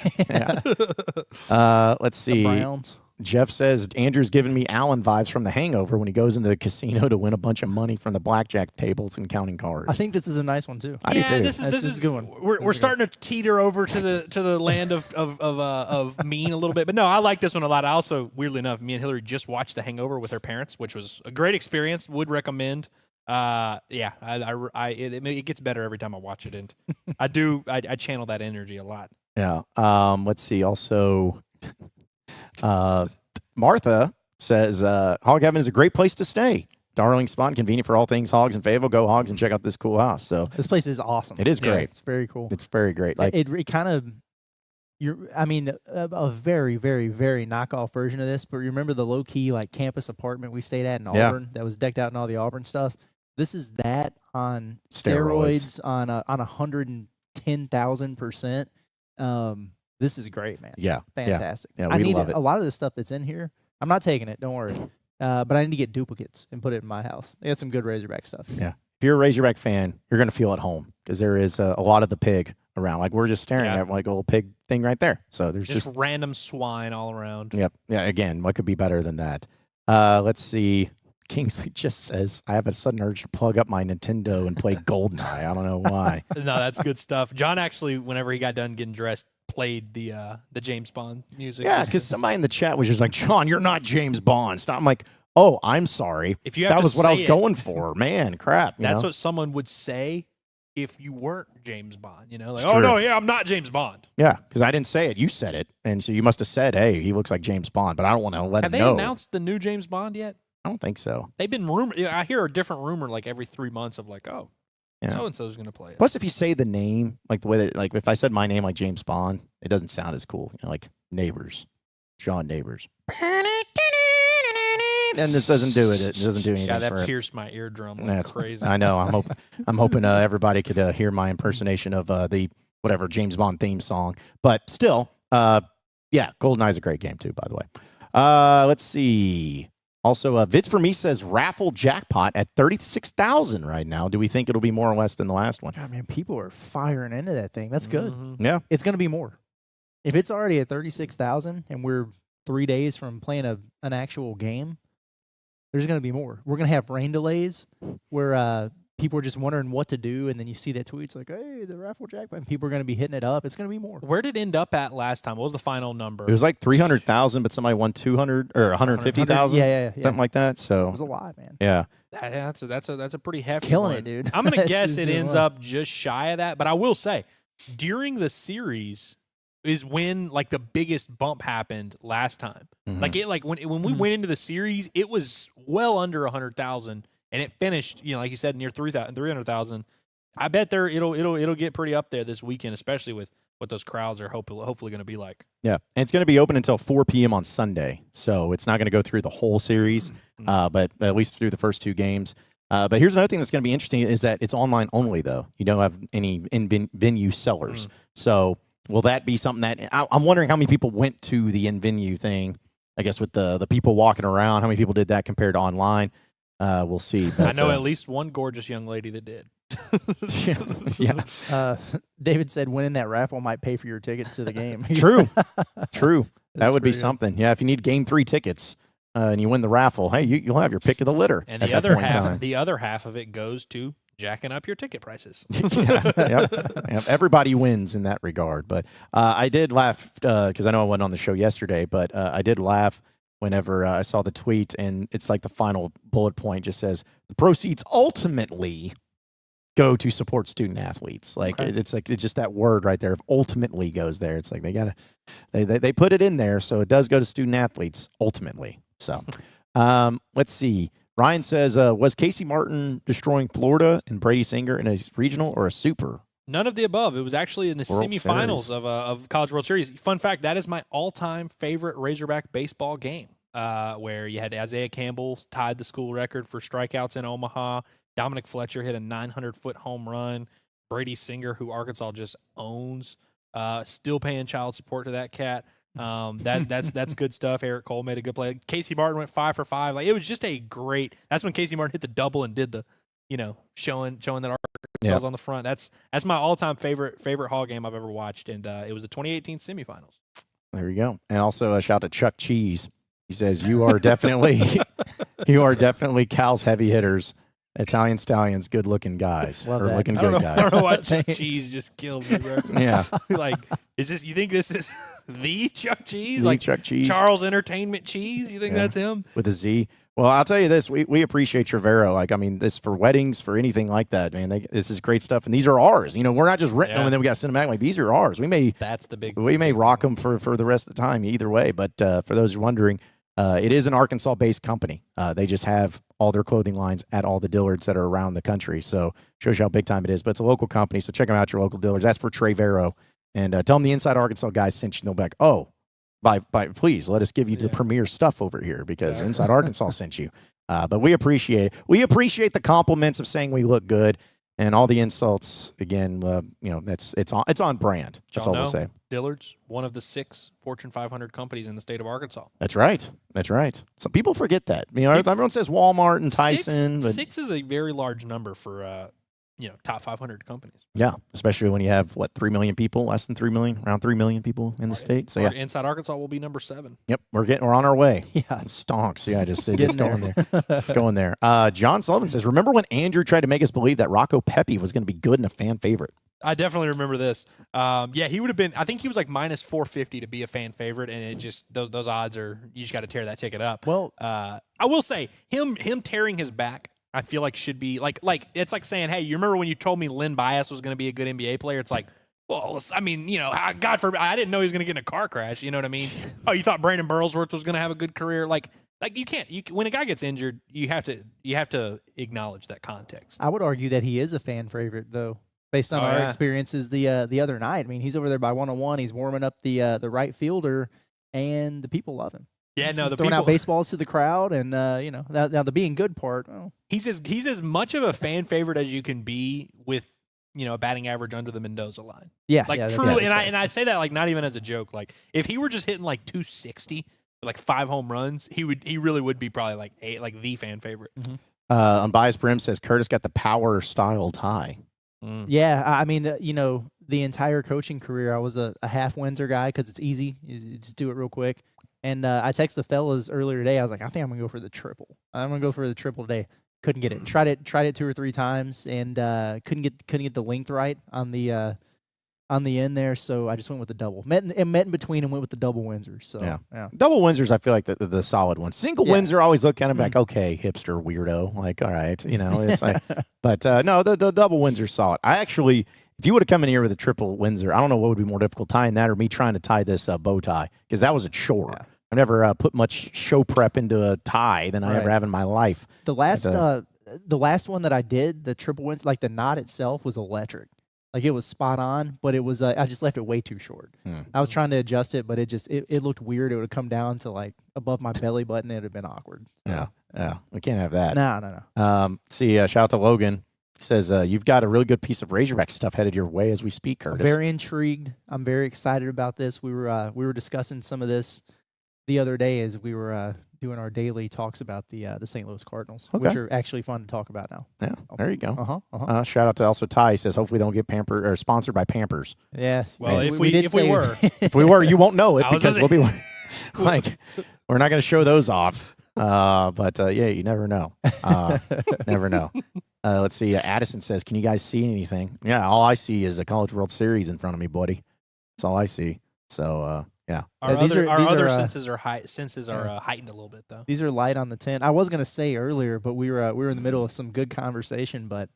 Let's see. The Browns. Jeff says Andrew's giving me Allen vibes from The Hangover when he goes into the casino to win a bunch of money from the blackjack tables and counting cards. I think this is a nice one too. I do too. This is a good one. We're starting to teeter over to the land of mean a little bit, but no, I like this one a lot. I also, weirdly enough, me and Hillary just watched The Hangover with her parents, which was a great experience. Would recommend. It gets better every time I watch it, and I channel that energy a lot. Yeah. Let's see. Also, Martha says Hog Heaven is a great place to stay. Darling spot, convenient for all things Hogs and Fayetteville. Go Hogs and check out this cool house. So this place is awesome. It is great. Yeah, it's very cool. It's very great. Like it kind of. A very, very, very knockoff version of this. But remember the low key like campus apartment we stayed at in Auburn that was decked out in all the Auburn stuff. This is that on steroids on 110,000%. This is great, man. Yeah, fantastic. Yeah, I need love it. a lot of the stuff that's in here. I'm not taking it. Don't worry. But I need to get duplicates and put it in my house. They got some good Razorback stuff. Yeah. If you're a Razorback fan, you're going to feel at home because there is a lot of the pig around. Like we're just staring at like a little pig thing right there. So there's just random swine all around. Yep. Yeah. Again, what could be better than that? Let's see. Kingsley just says, I have a sudden urge to plug up my Nintendo and play GoldenEye. I don't know why. No, that's good stuff. John actually, whenever he got done getting dressed, played the James Bond music. Yeah, because somebody in the chat was just like, John, you're not James Bond. Stop. I'm like, oh, I'm sorry. If you have that to was what I was say it, going for. Man, crap. That's what someone would say if you weren't James Bond. Like, oh, no, yeah, I'm not James Bond. Yeah, because I didn't say it. You said it. And so you must have said, hey, he looks like James Bond. But I don't want to let him know. Have they announced the new James Bond yet? I don't think so. They've been rumored. I hear a different rumor like every 3 months of like, oh, so-and-so's going to play it. Plus, if you say the name, like the way that, like if I said my name like James Bond, it doesn't sound as cool. Like Neighbors, John Neighbors. And this doesn't do it. It doesn't do anything. Yeah, that for pierced my eardrum. That's crazy. I know. I'm hoping everybody could hear my impersonation of the whatever James Bond theme song. But still, GoldenEye is a great game too. By the way, let's see. Also, Vids for me says raffle jackpot at 36,000 right now. Do we think it'll be more or less than the last one? God, man, people are firing into that thing. That's good. Yeah, it's going to be more. If it's already at 36,000 and we're 3 days from playing an actual game, there's going to be more. We're going to have rain delays where people are just wondering what to do, and then you see that tweet. It's like, hey, the raffle jackpot. And people are going to be hitting it up. It's going to be more. Where did it end up at last time? What was the final number? It was like 300,000, but somebody won 200 or 150,000. Yeah. Something like that. So it was a lot, man. Yeah. That's a pretty hefty. It's killing one. it, dude. I'm gonna guess it ends up just shy of that. But I will say, during the series, is when like the biggest bump happened last time. Mhm. Like when we went into the series, it was well under 100,000, and it finished, like you said, near 300,000. I bet it'll get pretty up there this weekend, especially with what those crowds are hopefully going to be like. Yeah, and it's going to be open until 4 p.m. on Sunday, so it's not going to go through the whole series, but at least through the first 2 games. But here's another thing that's going to be interesting is that it's online only, though. You don't have any in-venue sellers. So will that be something that I'm wondering how many people went to the in-venue thing, I guess, with the people walking around, how many people did that compared to online? We'll see. But, I know at least one gorgeous young lady that did. Yeah. David said winning that raffle might pay for your tickets to the game. True. That That's would be pretty good. something. Yeah, if you need Game 3 tickets and you win the raffle, hey, you'll have your pick of the litter. And at the that other point in time. the other half of it goes to jacking up your ticket prices. Yep. Everybody wins in that regard. But I did laugh because I know I wasn't on the show yesterday, but I did laugh whenever I saw the tweet, and it's like the final bullet point just says, the proceeds ultimately go to support student athletes. Like it's just that word right there. If ultimately goes there, it's like they put it in there, so it does go to student athletes ultimately. So let's see. Ryan says, was Casey Martin destroying Florida and Brady Singer in a regional or a super? None of the above. It was actually in the World semifinals Series. of College World Series. Fun fact, that is my all-time favorite Razorback baseball game, where you had Isaiah Campbell tied the school record for strikeouts in Omaha. Dominic Fletcher hit a 900-foot home run. Brady Singer, who Arkansas just owns, still paying child support to that cat. That's good stuff. Eric Cole made a good play. Casey Martin went 5 for 5. Like, it was just a great. That's when Casey Martin hit the double and did the, showing that Arkansas was on the front. That's my all-time favorite Hog game I've ever watched, and it was the 2018 semifinals. There you go. And also a shout to Chuck Cheese. He says, you are definitely Cal's heavy hitters. Italian Stallions, good-looking guys. Love or that. looking I don't good know, I guys. don't know why Chuck Cheese just killed me, bro. Yeah. Like, you think this is the Chuck Cheese? The Like Chuck Cheese. Charles Entertainment Cheese? You think that's him? With a Z. Well, I'll tell you this. We appreciate Trevero. Like, I mean, this for weddings, for anything like that, man. This is great stuff. And these are ours. We're not just renting them and then we got to send them back. Like, these are ours. We may rock them for the rest of the time either way. But for those who are wondering, it is an Arkansas-based company. They just have all their clothing lines at all the Dillards that are around the country. So shows you how big time it is. But it's a local company, so check them out, your local Dillards. That's for Trevero. And tell them the Inside Arkansas guys sent you. They'll be like, oh, please let us give you the premier stuff over here because Inside Arkansas sent you. But we appreciate it. We appreciate the compliments of saying we look good. And all the insults, again, it's on brand. That's all we'll say. Dillard's, one of the 6 Fortune 500 companies in the state of Arkansas. That's right. Some people forget that. Everyone says Walmart and Tyson. 6 is a very large number for top 500 companies. Yeah, especially when you have 3 million people, less than 3 million, around 3 million people in the state. So yeah, Inside Arkansas will be number 7. Yep, we're on our way. Yeah, stonks. Yeah, it's going there. It's going there. John Sullivan says, remember when Andrew tried to make us believe that Rocco Pepe was going to be good and a fan favorite? I definitely remember this. He would have been. I think he was like minus 450 to be a fan favorite, and it just those odds are. You just got to tear that ticket up. Well, I will say him tearing his back, I feel like should be like it's like saying, hey, you remember when you told me Lynn Bias was going to be a good NBA player? It's like, well, I mean, God forbid, I didn't know he was going to get in a car crash. You know what I mean? Oh, you thought Brandon Burlsworth was going to have a good career? Like you can't. When a guy gets injured, you have to acknowledge that context. I would argue that he is a fan favorite though. Based on our experiences the other night. I mean, he's over there by 101. He's warming up the right fielder, and the people love him. Yeah, he's the throwing people out baseballs to the crowd, and now the being good part. Well, he's as much of a fan favorite as you can be with a batting average under the Mendoza line. Yeah, truly, and I say that like not even as a joke. Like if he were just hitting like 260 with like 5 home runs, he really would be probably like the fan favorite. Mm-hmm. Unbiased Brim says Curtis got the power style tie. Yeah, I mean, the entire coaching career, I was a half Windsor guy because it's easy. You just do it real quick. And I texted the fellas earlier today. I was like, I think I'm going to go for the triple. I'm going to go for the triple today. Couldn't get it. Tried it 2 or 3 times and couldn't get the length right on the end there. So I just went with the double. Met in between and went with the double Windsor. So yeah. Double Windsors, I feel like the solid one. Single Windsor always look kind of like, okay, hipster weirdo. Like, all right, it's like, but no, the double Windsor's solid. I actually, if you would have come in here with a triple Windsor, I don't know what would be more difficult, tying that or me trying to tie this bow tie, because that was a chore. Yeah. I never put much show prep into a tie than I ever have in my life. The last one that I did, the triple Windsor, like the knot itself was electric. Like it was spot on, but it was I just left it way too short. I was trying to adjust it, but it looked weird. It would have come down to like above my belly button. It would have been awkward. So. Yeah. We can't have that. No. Shout out to Logan. He says, you've got a really good piece of Razorback stuff headed your way as we speak, Curtis. I'm very intrigued. I'm very excited about this. We were discussing some of this the other day as we were doing our daily talks about the St. Louis Cardinals, which are actually fun to talk about now. Yeah, there you go. Uh-huh. Shout out to also Ty. He says, hopefully don't get pampered or sponsored by Pampers. Yeah. Well, if we were, if we were, you won't know it because we'll be like, we're not going to show those off. But yeah, you never know. Never know. Let's see. Addison says, can you guys see anything? Yeah, all I see is a College World Series in front of me, buddy. That's all I see. So, yeah. Our other senses are heightened a little bit, though. These are light on the 10. I was going to say earlier, but we were in the middle of some good conversation. But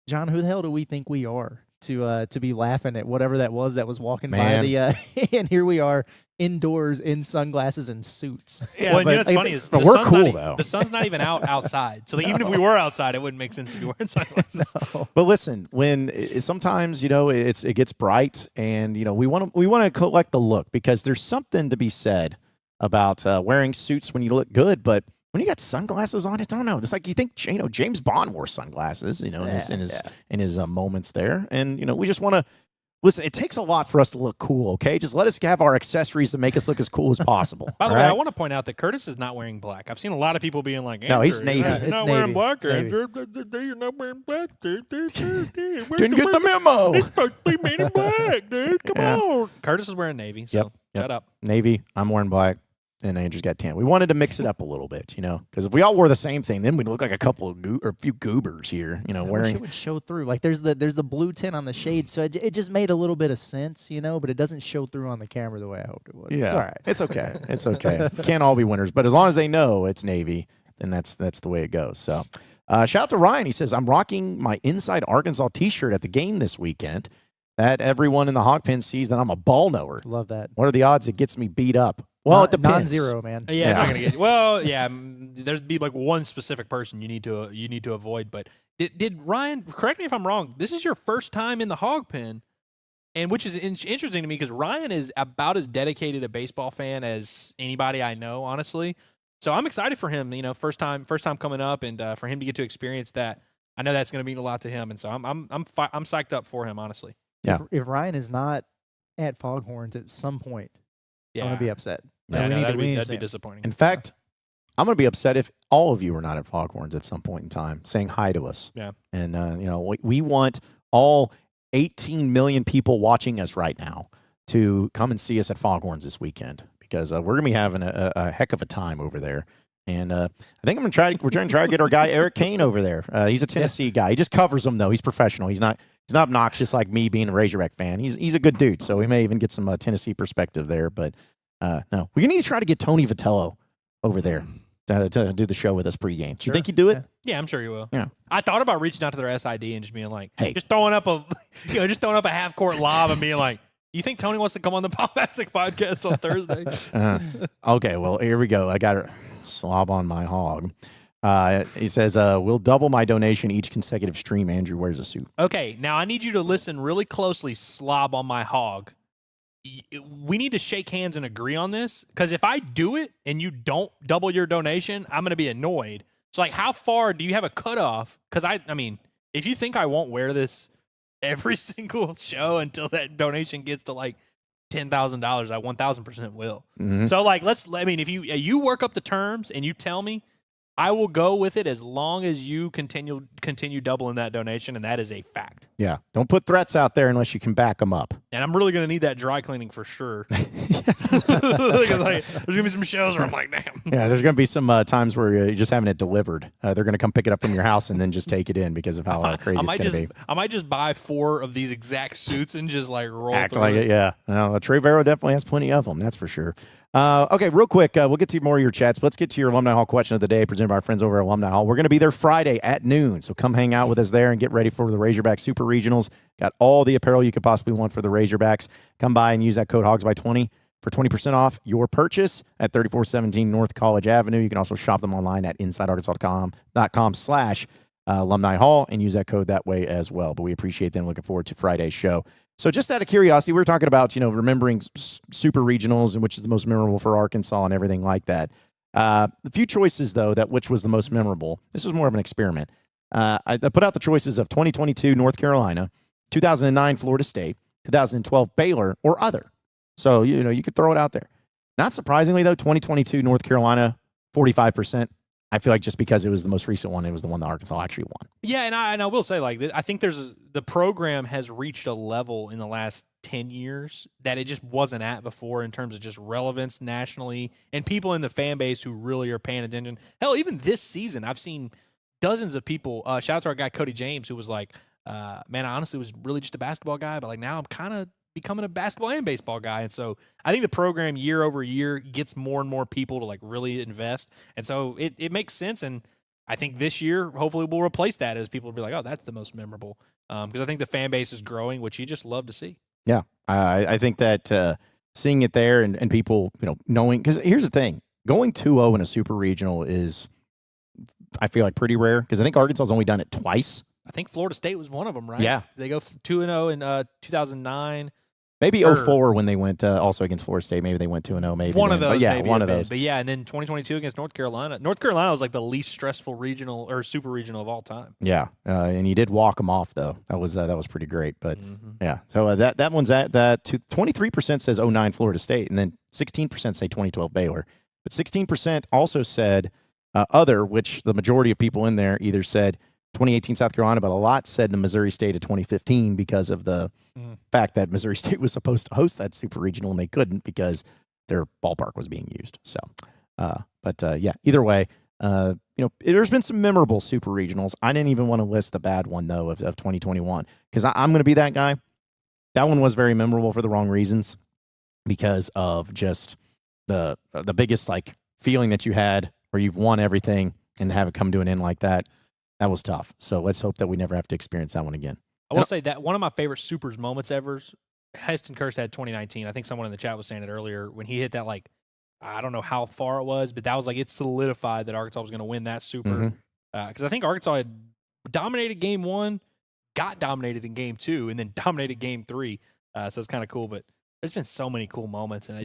John, who the hell do we think we are to be laughing at whatever that was walking by the and here we are indoors in sunglasses and suits. Yeah, well, what's funny is we're cool though. The sun's not even outside, so even if we were outside, it wouldn't make sense to be wearing sunglasses. No. But listen, when sometimes it gets bright, and we want to collect the look, because there's something to be said about wearing suits when you look good, but when you got sunglasses on, I don't know. It's like you think James Bond wore sunglasses, in his moments there, and we just want to. Listen, it takes a lot for us to look cool, okay? Just let us have our accessories to make us look as cool as possible. By the way, I want to point out that Curtis is not wearing black. I've seen a lot of people being like, no, he's Navy. You're not wearing black, Andrew. You're not wearing black, dude. Didn't get the memo. It's supposed to be made in black, dude. Come on. Curtis is wearing Navy, so shut up. Navy, I'm wearing black. And Andrew's got tan. We wanted to mix it up a little bit, because if we all wore the same thing, then we'd look like a couple of a few goobers here, wearing. It would show through. Like there's the blue tint on the shade, so it just made a little bit of sense, but it doesn't show through on the camera the way I hoped it would. Yeah, it's all right. It's okay. It's okay. Can't all be winners, but as long as they know it's Navy, then that's the way it goes. So, shout out to Ryan. He says, I'm rocking my Inside Arkansas T-shirt at the game this weekend. That everyone in the hog pen sees that I'm a ball knower. Love that. What are the odds it gets me beat up? Well, it depends. Non-zero, man. Yeah, it's not gonna get. Well, yeah, there'd be like one specific person you need to avoid. But did Ryan? Correct me if I'm wrong. This is your first time in the hog pen, and which is interesting to me because Ryan is about as dedicated a baseball fan as anybody I know, honestly. So I'm excited for him. First time coming up, and for him to get to experience that. I know that's going to mean a lot to him, and so I'm psyched up for him, honestly. Yeah. If Ryan is not at Foghorns at some point, I'm going to be upset. Yeah, that'd be disappointing. In fact, I'm going to be upset if all of you are not at Foghorns at some point in time saying hi to us. Yeah. And, we want all 18 million people watching us right now to come and see us at Foghorns this weekend, because we're going to be having a heck of a time over there. And I think we're trying to try to get our guy Eric Kane over there. He's a Tennessee guy. He just covers them, though. He's professional. He's not obnoxious like me being a Razorback fan. He's a good dude, so we may even get some Tennessee perspective there. But no, we need to try to get Tony Vitello over there to do the show with us pregame. Do you think he'd do it? Yeah, I'm sure he will. Yeah. I thought about reaching out to their SID and just being like, hey, just throwing up a half court lob and being like, you think Tony wants to come on the Bombastic podcast on Thursday? Okay, well, here we go. I got to slob on my hog. He says, we'll double my donation each consecutive stream. Andrew wears a suit. Okay, now I need you to listen really closely, slob on my hog. We need to shake hands and agree on this, because if I do it and you don't double your donation, I'm going to be annoyed. So, how far do you have a cutoff? Because, I mean, if you think I won't wear this every single show until that donation gets to, $10,000, I 1,000% will. Mm-hmm. So, if you work up the terms and you tell me, I will go with it as long as you continue doubling that donation, and that is a fact. Yeah, don't put threats out there unless you can back them up. And I'm really going to need that dry cleaning for sure. There's going to be some shows where I'm like, damn. Yeah, there's going to be some times where you're just having it delivered. They're going to come pick it up from your house and then just take it in because of how crazy it's going to be. I might just buy 4 of these exact suits and just roll Act through like it, yeah. No, Trey Vero definitely has plenty of them, that's for sure. Okay, real quick, we'll get to more of your chats. Let's get to your Alumni Hall question of the day presented by our friends over at Alumni Hall. We're going to be there Friday at noon, so come hang out with us there and get ready for the Razorback Super Regionals. Got all the apparel you could possibly want for the Razorbacks. Come by and use that code HOGSBY20 for 20% off your purchase at 3417 North College Avenue. You can also shop them online at insidearkansas.com/Alumni Hall and use that code that way as well. But we appreciate them. Looking forward to Friday's show. So just out of curiosity, we were talking about, remembering super regionals and which is the most memorable for Arkansas and everything like that. The few choices, though, which was the most memorable. This was more of an experiment. I put out the choices of 2022 North Carolina, 2009 Florida State, 2012 Baylor, or other. So, you could throw it out there. Not surprisingly, though, 2022 North Carolina, 45%. I feel like just because it was the most recent one, it was the one that Arkansas actually won. Yeah, and I will say, I think the program has reached a level in the last 10 years that it just wasn't at before in terms of just relevance nationally and people in the fan base who really are paying attention. Hell, even this season, I've seen dozens of people. Shout out to our guy Cody James, who was like, "Man, I honestly was really just a basketball guy, but now I'm kind of becoming a basketball and baseball guy." And so I think the program year over year gets more and more people to really invest. And so it makes sense. And I think this year, hopefully we'll replace that as people will be like, oh, that's the most memorable. Because I think the fan base is growing, which you just love to see. Yeah. I think that seeing it there and people, knowing, because here's the thing, going 2-0 in a super regional is, I feel like, pretty rare because I think Arkansas has only done it twice. I think Florida State was one of them, right? Yeah. They go 2-0 in 2009. Maybe 04 when they went also against Florida State. Maybe they went 2-0. Maybe one of those. But yeah, maybe one of those. But yeah, and then 2022 against North Carolina. North Carolina was like the least stressful regional or super regional of all time. Yeah, and you did walk them off though. That was pretty great. But yeah, so that one's at that. 23% says 09 Florida State, and then 16% say 2012 Baylor. But 16% also said other, which the majority of people in there either said 2018 South Carolina, but a lot said the Missouri State of 2015 because of the fact that Missouri State was supposed to host that super regional and they couldn't because their ballpark was being used. So, yeah, either way, there's been some memorable super regionals. I didn't even want to list the bad one though of 2021 because I'm going to be that guy. That one was very memorable for the wrong reasons because of just the biggest feeling that you had where you've won everything and have it come to an end like that. That was tough. So let's hope that we never have to experience that one again. I will say that one of my favorite Supers moments ever, Heston Kirst had 2019. I think someone in the chat was saying it earlier when he hit that, I don't know how far it was, but that was it solidified that Arkansas was going to win that Super. Because I think Arkansas had dominated game 1, got dominated in game 2, and then dominated game 3. So it's kind of cool. But there's been so many cool moments, and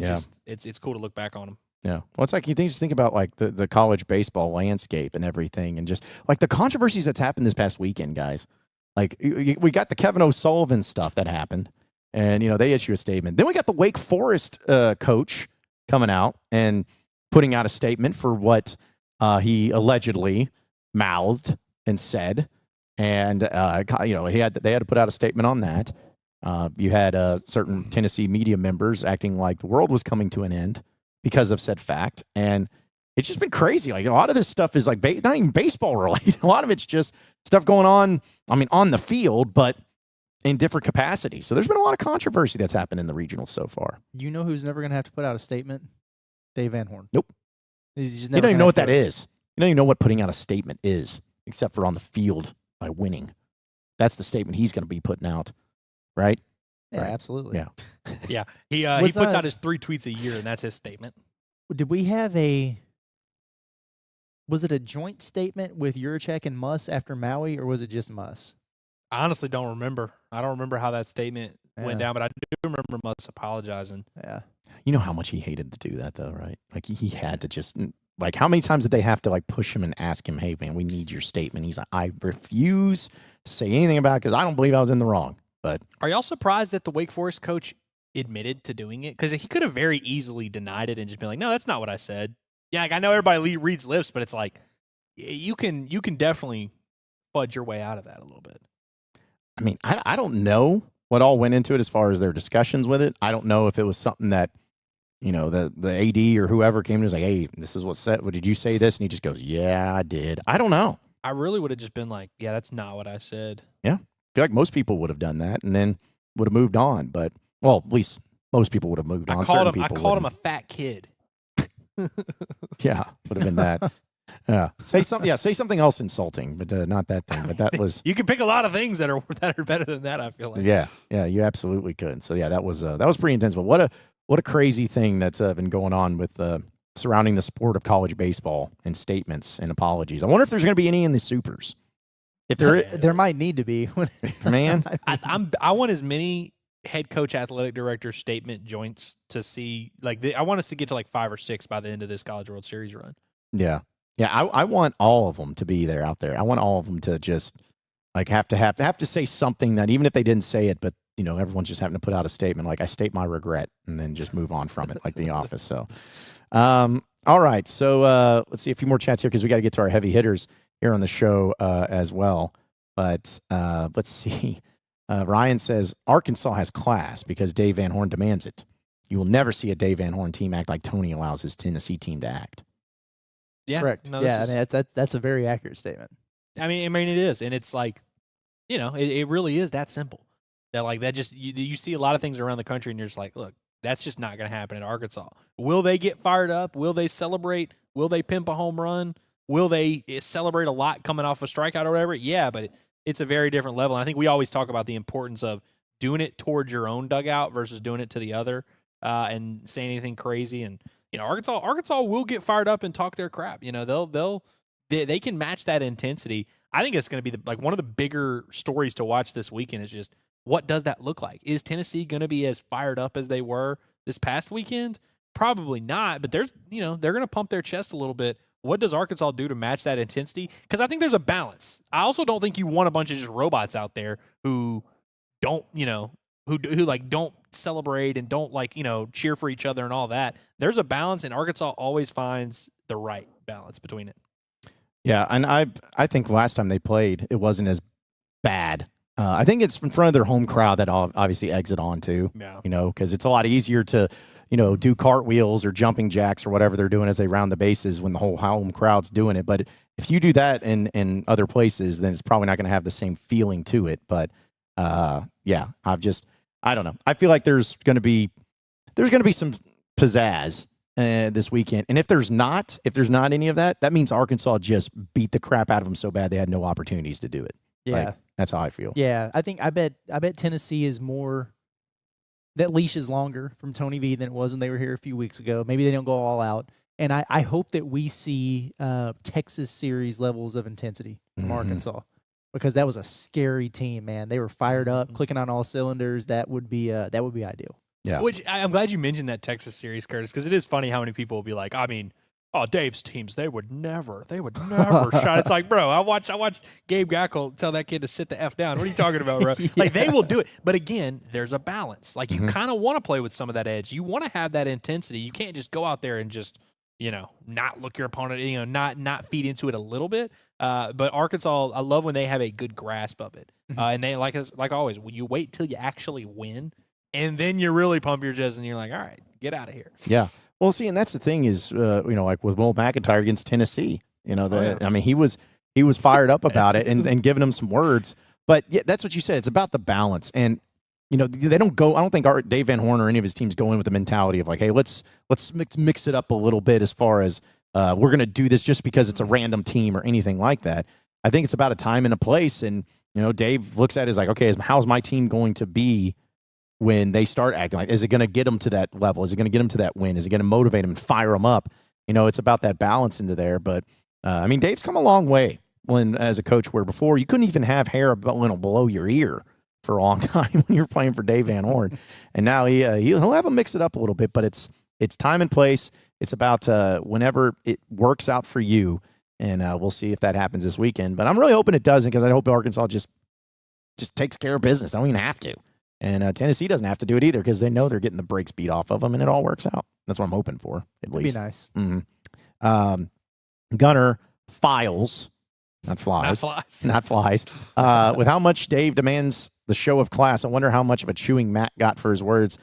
it's cool to look back on them. Yeah. Well, it's you just think about the college baseball landscape and everything and just the controversies that's happened this past weekend, guys. We got the Kevin O'Sullivan stuff that happened and, they issue a statement. Then we got the Wake Forest coach coming out and putting out a statement for what he allegedly mouthed and said. And, they had to put out a statement on that. You had certain Tennessee media members acting like the world was coming to an end because of said fact. And it's just been crazy. A lot of this stuff is not even baseball related. A lot of it's just stuff going on, on the field, but in different capacities. So there's been a lot of controversy that's happened in the regionals so far. You know who's never going to have to put out a statement? Dave Van Horn. Nope. He's just you don't even know what that is. You don't even know what putting out a statement is, except for on the field by winning. That's the statement he's going to be putting out, right? Yeah, right. Absolutely. Yeah. Yeah. He puts out his 3 tweets a year, and that's his statement. Did we have was it a joint statement with Yurachek and Muss after Maui, or was it just Muss? I honestly don't remember. I don't remember how that statement went down, but I do remember Muss apologizing. Yeah. You know how much he hated to do that, though, right? He had to just, how many times did they have to, push him and ask him, hey, man, we need your statement? He's like, I refuse to say anything about it because I don't believe I was in the wrong. But are y'all surprised that the Wake Forest coach admitted to doing it? Because he could have very easily denied it and just been like, no, that's not what I said. Yeah, I know everybody reads lips, but it's you can definitely fudge your way out of that a little bit. I don't know what all went into it as far as their discussions with it. I don't know if it was something that, the AD or whoever came and was like, hey, this is what's said. What, did you say this? And he just goes, yeah, I did. I don't know. I really would have just been like, yeah, that's not what I said. Yeah. I feel like most people would have done that and then would have moved on. But, well, at least most people would have moved on. I called him a fat kid. Yeah, would have been that. Yeah, say something else insulting, but not that thing. But that was. You can pick a lot of things that are better than that. I feel like. Yeah, you absolutely could. So yeah, that was pretty intense. But what a crazy thing that's been going on with surrounding the sport of college baseball and statements and apologies. I wonder if there's going to be any in the supers. If there might need to be. Man, I want as many head coach, athletic director statement joints to see. I want us to get to 5 or 6 by the end of this College World Series run. Yeah. I want all of them to be there out there. I want all of them to just have to say something that even if they didn't say it, but everyone's just having to put out a statement I state my regret and then just move on from it like The Office. So, all right. So let's see a few more chats here because we got to get to our heavy hitters here on the show as well. But let's see. Ryan says Arkansas has class because Dave Van Horn demands it. You will never see a Dave Van Horn team act like Tony allows his Tennessee team to act. Yeah, correct. No, that's a very accurate statement. I mean, it is, and it's it really is that simple. That just you see a lot of things around the country, and you're just like, look, that's just not going to happen at Arkansas. Will they get fired up? Will they celebrate? Will they pimp a home run? Will they celebrate a lot coming off a strikeout or whatever? Yeah, but it's a very different level. And I think we always talk about the importance of doing it towards your own dugout versus doing it to the other and saying anything crazy. And Arkansas will get fired up and talk their crap. They can match that intensity. I think it's going to be one of the bigger stories to watch this weekend is just what does that look like? Is Tennessee going to be as fired up as they were this past weekend? Probably not, but they're going to pump their chest a little bit. What does Arkansas do to match that intensity? Because I think there's a balance. I also don't think you want a bunch of just robots out there who don't, who don't celebrate and don't cheer for each other and all that. There's a balance, and Arkansas always finds the right balance between it. Yeah, and I think last time they played, it wasn't as bad. I think it's in front of their home crowd that obviously eggs it on too. Yeah. Because it's a lot easier to do cartwheels or jumping jacks or whatever they're doing as they round the bases when the whole home crowd's doing it. But if you do that in other places, then it's probably not going to have the same feeling to it. But yeah, I don't know. I feel like there's going to be some pizzazz this weekend. And if there's not any of that, that means Arkansas just beat the crap out of them so bad they had no opportunities to do it. Yeah. That's how I feel. Yeah, I bet Tennessee is more. That leash is longer from Tony V than it was when they were here a few weeks ago. Maybe they don't go all out. And I hope that we see Texas series levels of intensity from Arkansas because that was a scary team, man. They were fired up, clicking on all cylinders. That would be ideal. Yeah. Which I'm glad you mentioned that Texas series, Curtis, because it is funny how many people will be like, Dave's teams, they would never shot. It's like, bro, I watched Gabe Gackel tell that kid to sit the F down. What are you talking about, bro? Yeah. They will do it. But again, there's a balance. You kind of want to play with some of that edge. You want to have that intensity. You can't just go out there and just, not look your opponent, not feed into it a little bit. But Arkansas, I love when they have a good grasp of it. And they, like always, when you wait till you actually win, and then you really pump your chest and you're like, all right, get out of here. Yeah. Well, see, and that's the thing is, like with Will McIntyre against Tennessee, I mean, he was fired up about it and giving him some words. But yeah, that's what you said. It's about the balance. And, they don't go, I don't think Dave Van Horn or any of his teams go in with the mentality of like, hey, let's mix it up a little bit as far as we're going to do this just because it's a random team or anything like that. I think it's about a time and a place. And, Dave looks at it as like, okay, how's my team going to be when they start acting like, is it going to get them to that level? Is it going to get them to that win? Is it going to motivate them and fire them up? It's about that balance into there. But, I mean, Dave's come a long way as a coach where before you couldn't even have hair below your ear for a long time when you're playing for Dave Van Horn. And now he'll have them mix it up a little bit, but it's time and place. It's about whenever it works out for you. And we'll see if that happens this weekend. But I'm really hoping it doesn't because I hope Arkansas just takes care of business. I don't even have to. And Tennessee doesn't have to do it either because they know they're getting the brakes beat off of them, and it all works out. That's what I'm hoping for, at least. Be nice. Mm-hmm. Gunner Files, not flies. Not flies. With how much Dave demands the show of class, I wonder how much of a chewing Matt got for his words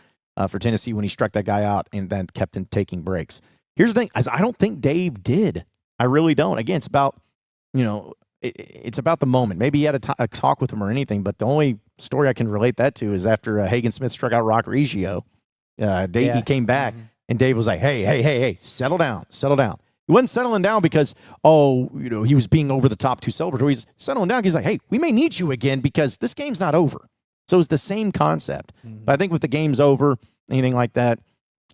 for Tennessee when he struck that guy out and then kept him taking breaks. Here's the thing. I don't think Dave did. I really don't. Again, it's about, it's about the moment. Maybe he had a talk with him or anything, but the only story I can relate that to is after Hagen Smith struck out Rock Reggio. He came back. And Dave was like, hey, settle down. He wasn't settling down because, he was being over the top too celebratory. He's settling down. He's like, hey, we may need you again because this game's not over. So it's the same concept. Mm-hmm. But I think with the game's over, anything like that,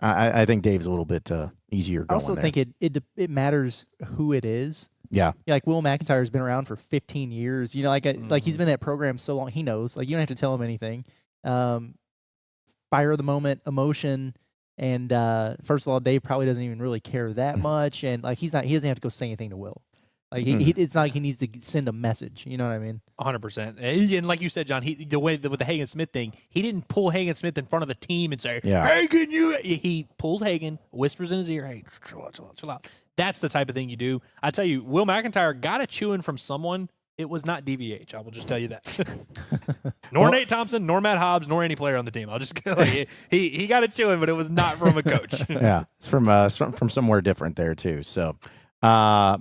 I think Dave's a little bit easier going I also there. think it matters who it is. Yeah. Like Will McIntyre has been around for 15 years. Like he's been in that program so long. He knows. Like you don't have to tell him anything. Fire of the moment, emotion. And first of all, Dave probably doesn't even really care that much, and like he doesn't have to go say anything to Will. Like it's not like he needs to send a message. You know what I mean? 100%. And like you said, John, the way with the Hagen Smith thing, he didn't pull Hagen Smith in front of the team and say, "Hagen, He pulled Hagen, whispers in his ear, "Hey, chill out." That's the type of thing you do. I tell you, Will McIntyre got a chewing from someone. It was not DVH. I will just tell you that. Nor Nate Thompson, nor Matt Hobbs, nor any player on the team. I'll just he got a chewing, but it was not from a coach. Yeah, it's from somewhere different there too. So, so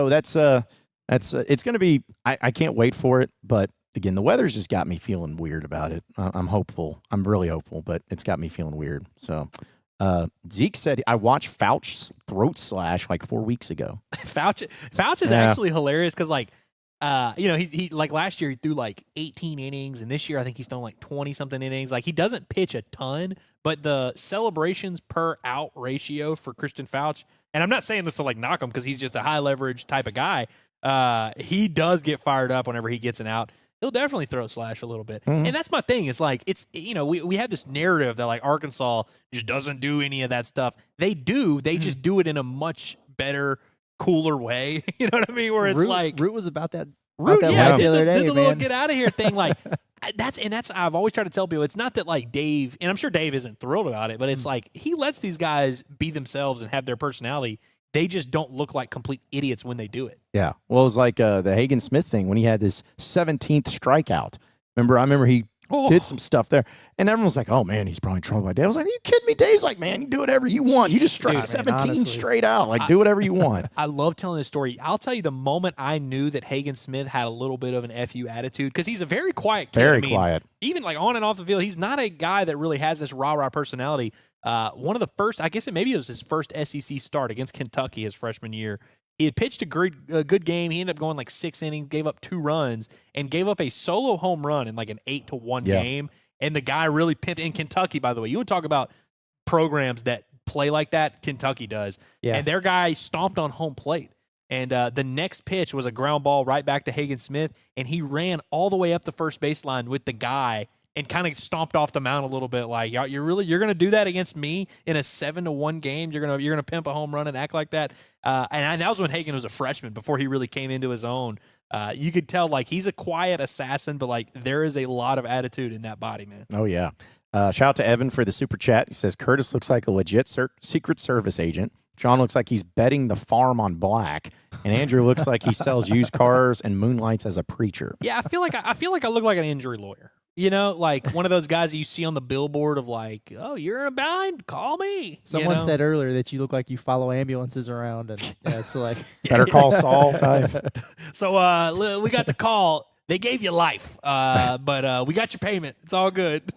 that's it's going to be. I can't wait for it. But again, the weather's just got me feeling weird about it. I'm hopeful. I'm really hopeful, but it's got me feeling weird. So. Zeke said, I watched Fouch's throat slash like 4 weeks ago. Fouch is actually hilarious because, like, he like last year he threw like 18 innings, and this year I think he's thrown like 20-something innings. Like, he doesn't pitch a ton, but the celebrations per out ratio for Christian Fouch, and I'm not saying this to like knock him because he's just a high leverage type of guy. He does get fired up whenever he gets an out. He'll definitely throw slash a little bit. Mm-hmm. And that's my thing. It's like, we have this narrative that like Arkansas just doesn't do any of that stuff. They do. They just do it in a much better, cooler way. You know what I mean? Where it's Root was about that. Root, the other day, did the little get out of here thing. Like that's I've always tried to tell people, it's not that like Dave, and I'm sure Dave isn't thrilled about it, but it's like he lets these guys be themselves and have their personality. They just don't look like complete idiots when they do it. Yeah. Well, it was like the Hagen Smith thing when he had his 17th strikeout. I remember he did some stuff there. And everyone was like, oh, man, he's probably in trouble by Dave. I was like, are you kidding me? Dave's like, man, you do whatever you want. You just struck 17 straight out. Like, do whatever you want. I love telling this story. I'll tell you the moment I knew that Hagen Smith had a little bit of an FU attitude, because he's a very quiet kid. Very quiet. Even like on and off the field, he's not a guy that really has this rah-rah personality. One of the first, I guess maybe it was his first SEC start against Kentucky his freshman year. He had pitched a good game. He ended up going like 6 innings, gave up 2 runs, and gave up a solo home run in like an 8-1 game. And the guy really pimped in Kentucky, by the way. You would talk about programs that play like that. Kentucky does. Yeah. And their guy stomped on home plate. And the next pitch was a ground ball right back to Hagen Smith, and he ran all the way up the first baseline with the guy and kind of stomped off the mound a little bit, like, you're going to do that against me in a 7-1 game? You're gonna pimp a home run and act like that? And that was when Hagen was a freshman, before he really came into his own. You could tell, like, he's a quiet assassin, but like there is a lot of attitude in that body, man. Oh yeah. Shout out to Evan for the super chat. He says Curtis looks like a legit Secret Service agent. John looks like he's betting the farm on black, and Andrew looks like he sells used cars and moonlights as a preacher. Yeah, I feel like I look like an injury lawyer. You know, like one of those guys that you see on the billboard of like, oh, you're in a bind, call me. Someone said earlier that you look like you follow ambulances around, and so like Better Call Saul type. So we got the call. They gave you life, but we got your payment. It's all good.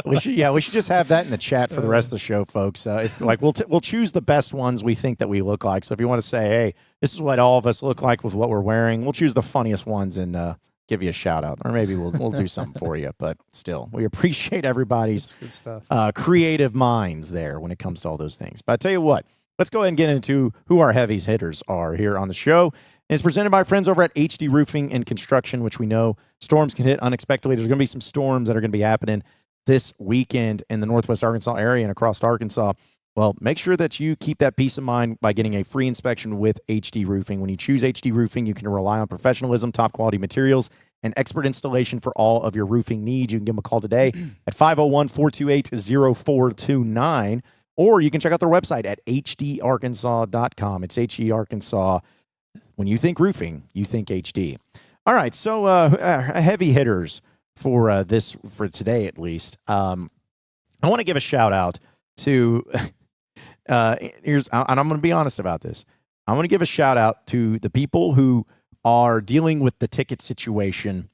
We should just have that in the chat for the rest of the show, folks. We'll choose the best ones we think that we look like. So if you want to say, hey, this is what all of us look like with what we're wearing, we'll choose the funniest ones and give you a shout out, or maybe we'll do something for you. But still, we appreciate everybody's good stuff. Creative minds there when it comes to all those things. But I tell you what, let's go ahead and get into who our heavies hitters are here on the show. It's presented by friends over at HD Roofing and Construction, which we know storms can hit unexpectedly. There's going to be some storms that are going to be happening this weekend in the Northwest Arkansas area and across Arkansas. Well, make sure that you keep that peace of mind by getting a free inspection with HD Roofing. When you choose HD Roofing, you can rely on professionalism, top quality materials, and expert installation for all of your roofing needs. You can give them a call today at 501-428-0429, or you can check out their website at hdarkansas.com. It's HD Arkansas. When you think roofing, you think HD. All right, so heavy hitters for today at least. I want to give a shout out to and I'm going to be honest about this. I want to give a shout out to the people who are dealing with the ticket situation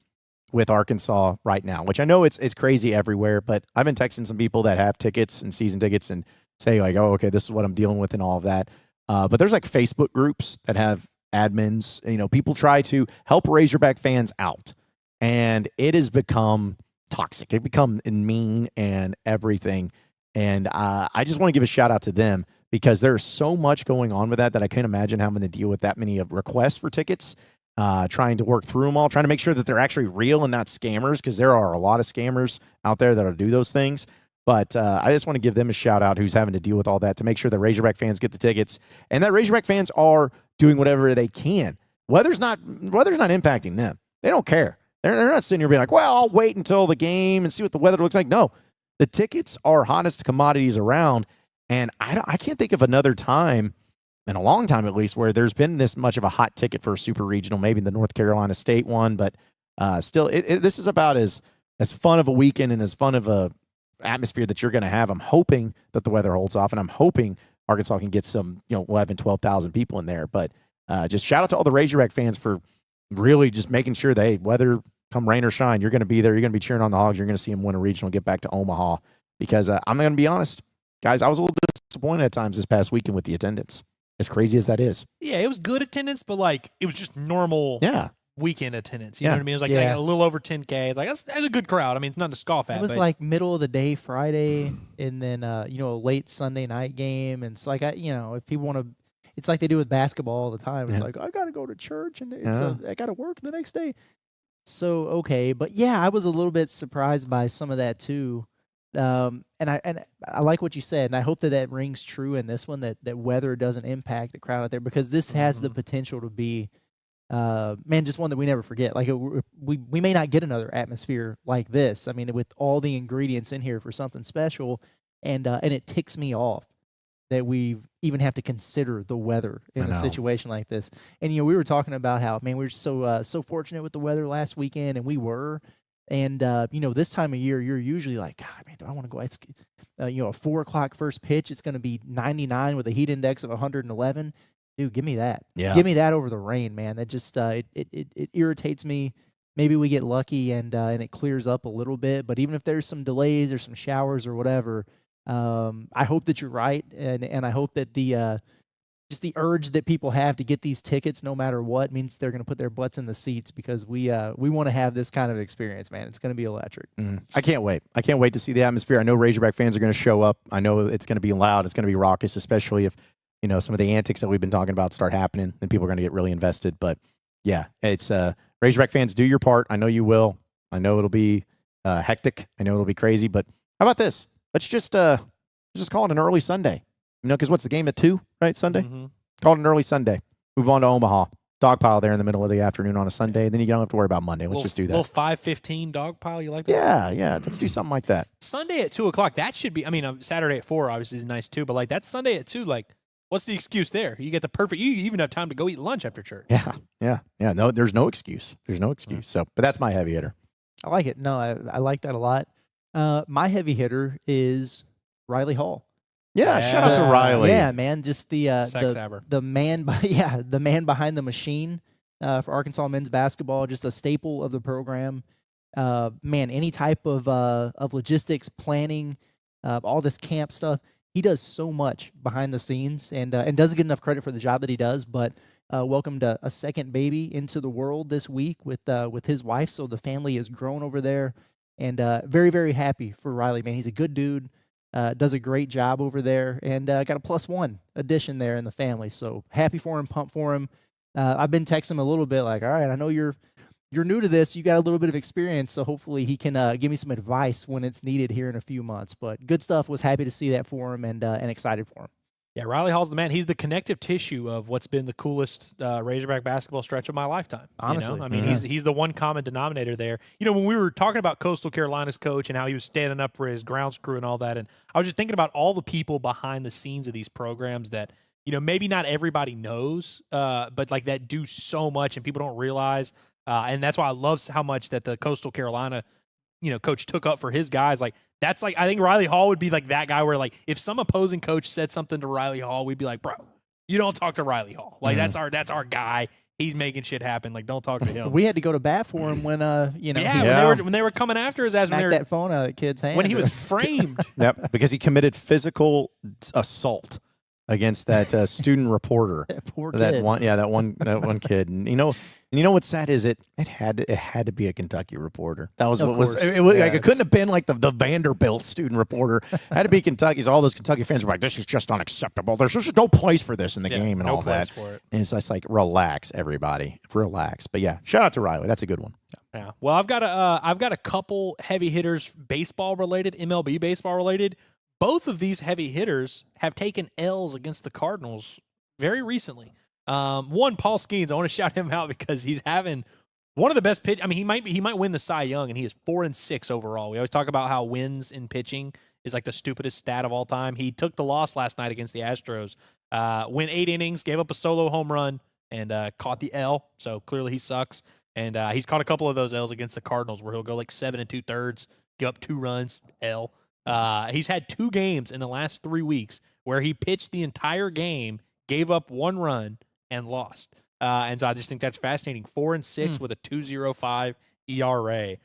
with Arkansas right now, which I know it's crazy everywhere, but I've been texting some people that have tickets and season tickets and say like, oh, okay, this is what I'm dealing with and all of that. But there's like Facebook groups that have admins, people try to help Razorback fans out, and it has become toxic. It become mean and everything. And I just want to give a shout out to them because there's so much going on with that I can't imagine having to deal with that many of requests for tickets, trying to work through them all, trying to make sure that they're actually real and not scammers, because there are a lot of scammers out there that'll do those things. But I just want to give them a shout out who's having to deal with all that to make sure that Razorback fans get the tickets and that Razorback fans are doing whatever they can. Weather's not impacting them. They don't care. They're not sitting here being like, well, I'll wait until the game and see what the weather looks like. No, the tickets are hottest commodities around. And I can't think of another time in a long time, at least, where there's been this much of a hot ticket for a super regional, maybe the North Carolina State one. But still, this is about as fun of a weekend and as fun of a atmosphere that you're going to have. I'm hoping that the weather holds off, and I'm hoping Arkansas can get some 11, 12,000 people in there. But just shout out to all the Razorback fans for really just making sure that, hey, whether come rain or shine, you're going to be there. You're going to be cheering on the Hogs. You're going to see them win a regional, get back to Omaha. Because I'm going to be honest, guys, I was a little disappointed at times this past weekend with the attendance, as crazy as that is. Yeah, it was good attendance, but it was just normal weekend attendance. You know what I mean? It was like a little over 10K. That's a good crowd. I mean, it's not to scoff at. It was like middle of the day Friday, and then a late Sunday night game. And it's like if people want to, it's like they do with basketball all the time. It's like I got to go to church and I got to work the next day. So okay, but I was a little bit surprised by some of that too. And I like what you said, and I hope that rings true in this one, that weather doesn't impact the crowd out there, because this has the potential to be, just one that we never forget. Like we may not get another atmosphere like this. I mean, with all the ingredients in here for something special, and it ticks me off that we even have to consider the weather in a situation like this. And we were talking about how we were so fortunate with the weather last weekend, and we were. And this time of year, you're usually like, God, man, do I want to go? It's a 4:00 first pitch. It's going to be 99 with a heat index of 111. Dude, give me that. Yeah. Give me that over the rain, man. That just it irritates me. Maybe we get lucky and it clears up a little bit. But even if there's some delays or some showers or whatever, I hope that you're right, and I hope that just the urge that people have to get these tickets no matter what means they're going to put their butts in the seats, because we want to have this kind of experience, man. It's going to be electric. I can't wait. I can't wait to see the atmosphere. I know Razorback fans are going to show up. I know it's going to be loud. It's going to be raucous, especially if some of the antics that we've been talking about start happening, then people are going to get really invested. But yeah, it's Razorback fans, do your part. I know you will. I know it'll be hectic. I know it'll be crazy. But how about this? Let's just call it an early Sunday. Because what's the game at 2, right? Sunday? Mm-hmm. Call it an early Sunday. Move on to Omaha. Dogpile there in the middle of the afternoon on a Sunday. Then you don't have to worry about Monday. Let's just do that. Little 5:15 dogpile. You like that? Yeah. Let's do something like that. Sunday at 2:00. That should be. I mean, Saturday at 4 obviously is nice too. But that's Sunday at 2. What's the excuse there? You get the perfect. You even have time to go eat lunch after church. Yeah. No, there's no excuse. So, but that's my heavy hitter. I like it. No, I like that a lot. My heavy hitter is Riley Hall. Yeah, shout out to Riley. Yeah, man, just the man behind the machine for Arkansas men's basketball, just a staple of the program. Any type of logistics, planning, all this camp stuff, he does so much behind the scenes, and doesn't get enough credit for the job that he does. But welcomed a second baby into the world this week with his wife, so the family has grown over there, and very, very happy for Riley, man. He's a good dude. Does a great job over there, and got a +1 addition there in the family. So happy for him, pumped for him. I've been texting him a little bit, like, all right, I know you're new to this. You got a little bit of experience, so hopefully he can give me some advice when it's needed here in a few months. But good stuff. Was happy to see that for him, and excited for him. Yeah, Riley Hall's the man. He's the connective tissue of what's been the coolest Razorback basketball stretch of my lifetime. Honestly. I mean, he's the one common denominator there. When we were talking about Coastal Carolina's coach and how he was standing up for his grounds crew and all that, and I was just thinking about all the people behind the scenes of these programs that, maybe not everybody knows, but that do so much and people don't realize. And that's why I love how much that the Coastal Carolina coach took up for his guys. I think Riley Hall would be that guy where if some opposing coach said something to Riley Hall, we'd be like, bro, you don't talk to Riley Hall. That's our guy. he's making shit happen. Like, don't talk to him. We had to go to bat for him when When they were coming after his ass, smacked that phone out of the kid's hand. when he was framed. Yep, because he committed physical assault against that student reporter. That poor that kid. one kid. And you know what's sad is it had to be a Kentucky reporter. That was Of what was course. it was like. Yeah, It couldn't have been like the Vanderbilt student reporter. It had to be Kentucky. So all those Kentucky fans were like, "This is just unacceptable. There's just no place for this in the game and no all place that." for it. And it's just like, relax, everybody, relax. But yeah, shout out to Riley. That's a good one. Yeah. Well, I've got a couple heavy hitters, baseball related, MLB baseball related. Both of these heavy hitters have taken L's against the Cardinals very recently. One, Paul Skeens, I want to shout him out because he's having one of the best pitch. I mean, he might win the Cy Young, and he is 4-6 overall. We always talk about how wins in pitching is like the stupidest stat of all time. He took the loss last night against the Astros, went 8 innings, gave up a solo home run, and caught the L. So clearly he sucks. And he's caught a couple of those L's against the Cardinals where he'll go like 7 2/3, give up 2 runs, L. He's had 2 games in the last 3 weeks where he pitched the entire game, gave up 1 run, and lost. And so I just think that's fascinating. 4-6 with a 2.05 ERA.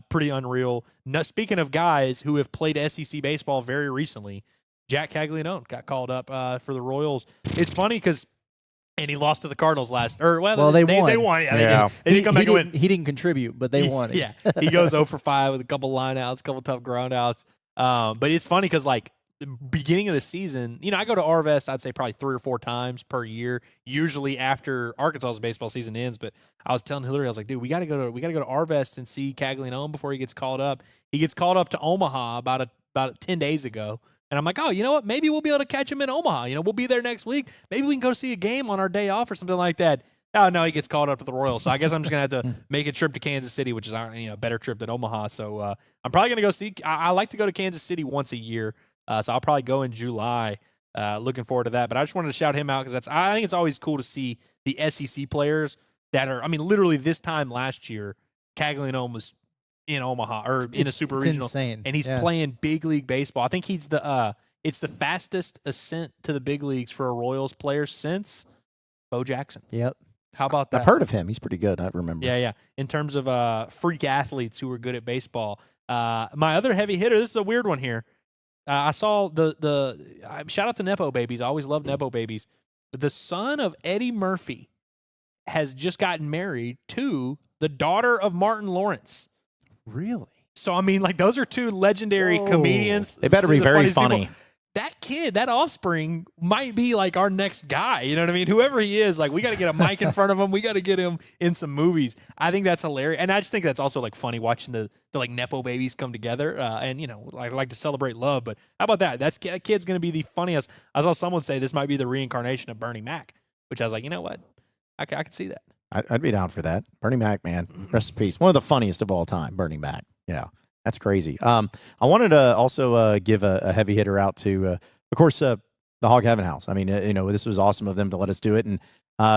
Pretty unreal. Now, speaking of guys who have played SEC baseball very recently, Jack Caglianone got called up for the Royals. It's funny because and he lost to the Cardinals they won. They won. Yeah, they did come back and win. He didn't contribute, but they won. Yeah, he goes 0 for 5 with a couple lineouts, a couple tough groundouts. But it's funny because like the beginning of the season, I go to Arvest, I'd say probably 3 or 4 times per year, usually after Arkansas's baseball season ends. But I was telling Hillary, I was like, dude, we got to go to Arvest and see Caglianone before he gets called up. He gets called up to Omaha about 10 days ago. And I'm like, oh, you know what? Maybe we'll be able to catch him in Omaha. We'll be there next week. Maybe we can go see a game on our day off or something like that. Oh, no, he gets called up to the Royals. So I guess I'm just going to have to make a trip to Kansas City, which is a better trip than Omaha. So I'm probably going to go see – I like to go to Kansas City once a year. So I'll probably go in July. Looking forward to that. But I just wanted to shout him out because I think it's always cool to see the SEC players that are – I mean, literally this time last year, Caglianone was – in Omaha or in a super regional, insane. And he's playing big league baseball. I think he's it's the fastest ascent to the big leagues for a Royals player since Bo Jackson. Yep. How about that? I've heard of him. He's pretty good. I remember. Yeah. In terms of freak athletes who are good at baseball, my other heavy hitter. This is a weird one here. I saw the shout out to Nepo babies. I always love Nepo babies. The son of Eddie Murphy has just gotten married to the daughter of Martin Lawrence. Really? So, I mean, like, those are 2 legendary comedians. They better be very funny. People. That kid, that offspring, might be, like, our next guy. You know what I mean? Whoever he is, like, we got to get a mic in front of him. We got to get him in some movies. I think that's hilarious. And I just think that's also, like, funny watching the like, Nepo babies come together. And, I like to celebrate love. But how about that? That kid's going to be the funniest. I saw someone say this might be the reincarnation of Bernie Mac, which I was like, you know what? I could see that. I'd be down for that. Bernie Mac, man, rest in peace. One of the funniest of all time, Bernie Mac. Yeah, that's crazy. I wanted to also give a heavy hitter out to, of course, the Hog Heaven House. I mean, this was awesome of them to let us do it. And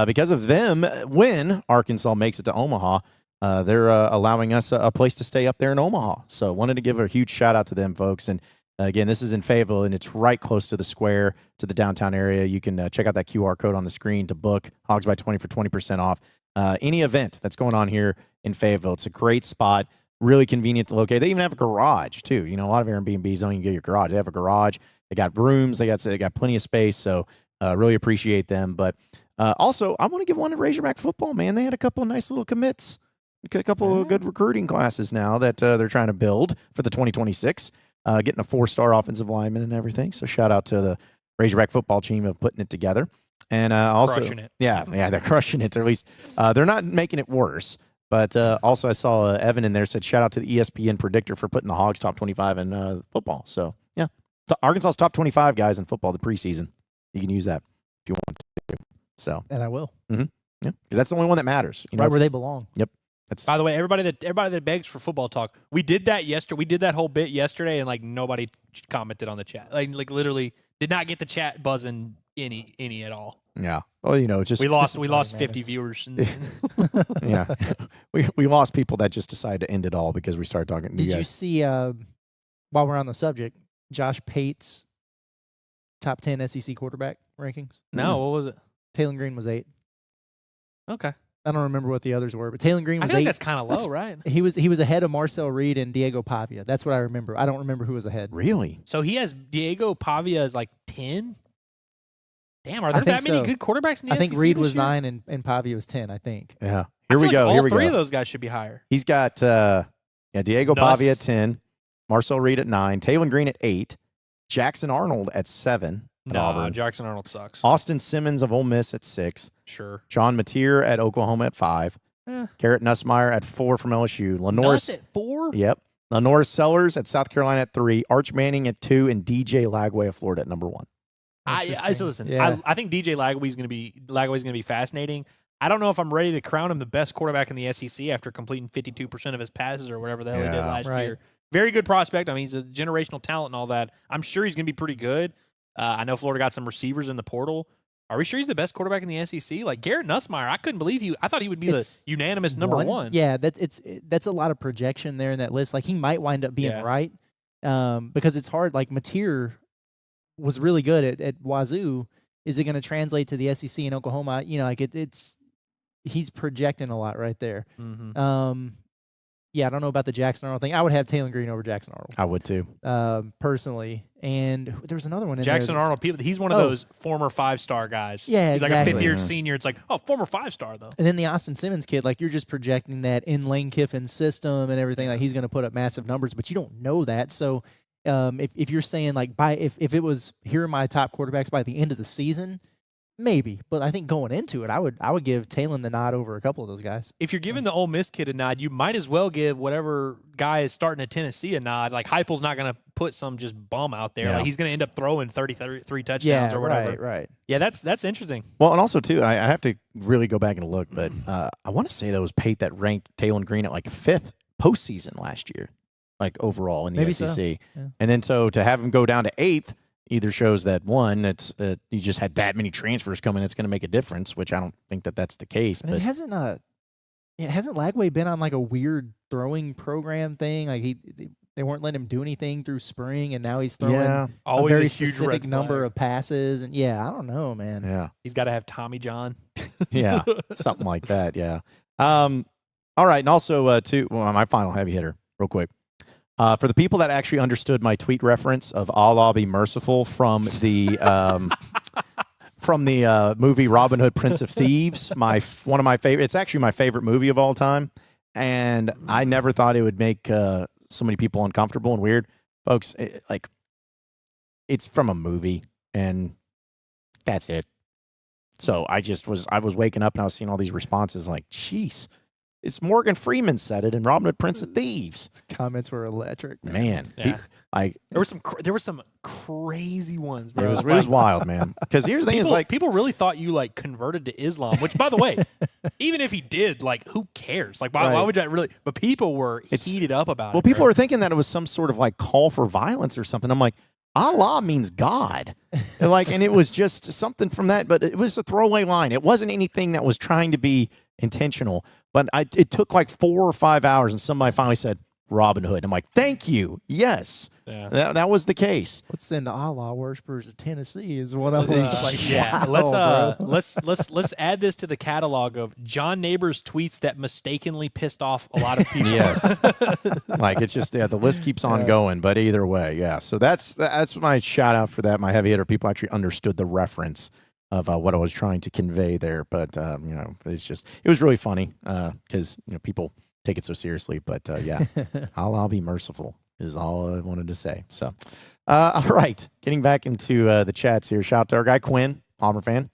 because of them, when Arkansas makes it to Omaha, they're allowing us a place to stay up there in Omaha. So wanted to give a huge shout out to them, folks. And again, this is in Fayetteville, and it's right close to the square, to the downtown area. You can check out that QR code on the screen to book Hogs by 20 for 20% off. Any event that's going on here in Fayetteville. It's a great spot, really convenient to locate. They even have a garage too. A lot of Airbnbs don't even get your garage. They have a garage. They got rooms. They got plenty of space. So really appreciate them. But also, I want to give one to Razorback Football, man. They had a couple of nice little commits, a couple of good recruiting classes now that they're trying to build for the 2026, getting a 4-star offensive lineman and everything. So shout out to the Razorback Football team of putting it together. And also, crushing it. Yeah, they're crushing it. Or at least they're not making it worse. But also, I saw Evan in there said, shout out to the ESPN predictor for putting the Hogs top 25 in football. So, yeah, Arkansas's top 25 guys in football the preseason. You can use that if you want to. So, and I will. Mm-hmm. Yeah, because that's the only one that matters. Right where they belong. Yep. By the way, everybody that begs for football talk, we did that yesterday. We did that whole bit yesterday, and like nobody commented on the chat. Like literally did not get the chat buzzing any at all. Yeah. Well, just we lost 50 viewers. Yeah. we lost people that just decided to end it all because we started talking. Did you see? While we're on the subject, Josh Pate's top 10 SEC quarterback rankings? No, what was it? Taylor Green was 8. Okay. I don't remember what the others were, but Taylor Green I was feel 8. like that's kind of low, right? He was ahead of Marcel Reed and Diego Pavia. That's what I remember. I don't remember who was ahead. Really? So he has Diego Pavia as like 10. Damn, are I there think that many so. good quarterbacks in the I think SEC Reed this was year? 9 and Pavia was 10, I think. Yeah. I Here we feel go. like Here all we three go. of those guys should be higher. He's got Diego Nuss. Pavia at 10, Marcel Reed at 9, Taylor Green at 8, Jackson Arnold at 7 at No, Auburn, Jackson Arnold sucks. Austin Simmons of Ole Miss at 6, Sure. John Mateer at Oklahoma at 5, Garrett Nussmeier at 4 from LSU, Nuss at 4? Yep. Lenore Sellers at South Carolina at 3, Arch Manning at 2, and DJ Lagway of Florida at number 1. So listen, Yeah. I think DJ Lagway's going to be fascinating. I don't know if I'm ready to crown him the best quarterback in the SEC after completing 52% of his passes or whatever the hell he did last year. Very good prospect. I mean, he's a generational talent and all that. I'm sure he's going to be pretty good. I know Florida got some receivers in the portal. Are we sure he's the best quarterback in the SEC? Like Garrett Nussmeier, I couldn't believe I thought he would be the unanimous number one. Yeah, that's a lot of projection there in that list. Like he might wind up being right because it's hard. Like Mateer was really good at Wazoo. Is it going to translate to the SEC in Oklahoma? You know, like he's projecting a lot right there. Mm-hmm. Yeah, I don't know about the Jackson Arnold thing. I would have Taylor Green over Jackson Arnold. I would too. Personally. And there was another one in Jackson there. Arnold, he's one of those former 5-star guys. Yeah, he's exactly. like a 5th-year senior. It's like, former 5-star, though. And then the Austin Simmons kid, like you're just projecting that in Lane Kiffin's system and everything, like he's going to put up massive numbers, but you don't know that. So if you're saying like if it was here are my top quarterbacks by the end of the season, maybe. But I think going into it, I would give Talon the nod over a couple of those guys. If you're giving the Ole Miss kid a nod, you might as well give whatever guy is starting at Tennessee a nod. Like Heupel's not going to put some just bum out there. Yeah. Like he's going to end up throwing 33 touchdowns or whatever. Right. Yeah, that's interesting. Well, and also too, I have to really go back and look, but I want to say that was Pate that ranked Taylor Green at like 5th postseason last year, like overall in the Maybe SEC. so. Yeah. And then so to have him go down to 8th either shows that one, it's you just had that many transfers coming, it's going to make a difference, which I don't think that's the case. And but it hasn't Lagway been on like a weird throwing program thing? Like they weren't letting him do anything through spring, and now he's throwing a Always very a huge specific red number flag. of passes. And I don't know, man. yeah, He's got to have Tommy John. yeah, something like that. Yeah. All right, and also my final heavy hitter, real quick. For the people that actually understood my tweet reference of Allah be merciful from the movie Robin Hood, Prince of Thieves, one of my favorite. It's actually my favorite movie of all time, and I never thought it would make so many people uncomfortable and weird, folks. It's from a movie, and that's it. So I was waking up and I was seeing all these responses like, "Jeez." It's Morgan Freeman said it in Robin Hood, Prince of Thieves. His comments were electric. Man, Yeah. There were some crazy ones, bro. it was wild, man. Because here's the thing: is like people really thought you like converted to Islam. Which, by the way, even if he did, like, who cares? Like, why would that really? But people were heated up about it. well, people were thinking that it was some sort of like call for violence or something. I'm like, Allah means God, and it was just something from that. But it was a throwaway line. It wasn't anything that was trying to be intentional. But it took like 4 or 5 hours, and somebody finally said Robin Hood. I'm like, thank you. Yes, that was the case. Let's send Allah worshippers of Tennessee is what I was like. Let's bro. let's add this to the catalog of John Neighbors tweets that mistakenly pissed off a lot of people. Yes, like it's just the list keeps on going. But either way, yeah. So that's my shout out for that. My heavy hitter people actually understood the reference of what I was trying to convey there. But it was really funny because people take it so seriously. But I'll be merciful is all I wanted to say. So all right, getting back into the chats here. Shout out to our guy Quinn, Palmer fan.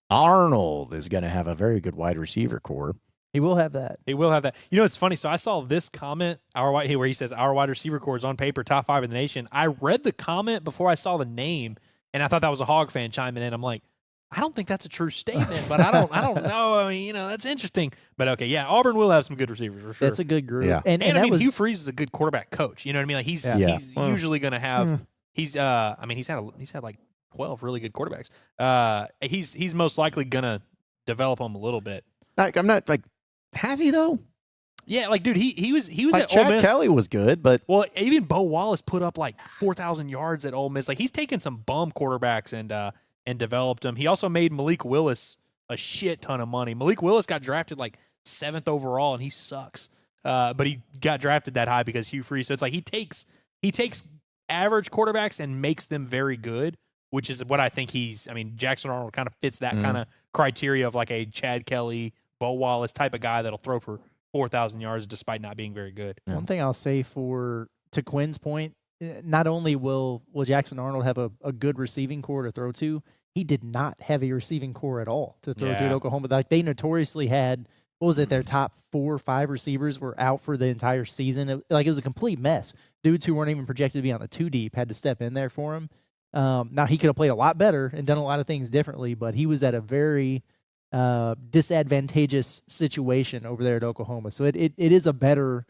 Arnold is going to have a very good wide receiver core. He will have that. He will have that. It's funny. So I saw this comment where he says our wide receiver core is on paper top 5 in the nation. I read the comment before I saw the name, and I thought that was a Hog fan chiming in. I'm like, I don't think that's a true statement, but I don't know. I mean, that's interesting. But okay, yeah, Auburn will have some good receivers for sure. That's a good group. Yeah. And I that mean, was, Hugh Freeze is a good quarterback coach. You know what I mean? Like he's usually going to have. He's had like 12 really good quarterbacks. He's most likely going to develop them a little bit. Like, I'm not like, has he though? Yeah, like dude, he was Like at Ole Chad Miss. Kelly was good, but Well, even Bo Wallace put up like 4,000 yards at Ole Miss. Like he's taken some bum quarterbacks and developed them. He also made Malik Willis a shit ton of money. Malik Willis got drafted like 7th overall, and he sucks. But he got drafted that high because Hugh Freeze. So it's like he takes average quarterbacks and makes them very good, which is what I think Jackson Arnold kind of fits that kind of criteria of like a Chad Kelly, Bo Wallace type of guy that'll throw for 4,000 yards despite not being very good. Yeah. One thing I'll say to Quinn's point, not only will Jackson Arnold have a good receiving core to throw to, he did not have a receiving core at all to throw to at Oklahoma. Like they notoriously had, their top 4 or 5 receivers were out for the entire season. It was a complete mess. Dudes who weren't even projected to be on the 2 deep had to step in there for him. Now he could have played a lot better and done a lot of things differently, but he was at a very disadvantageous situation over there at Oklahoma. So it is a better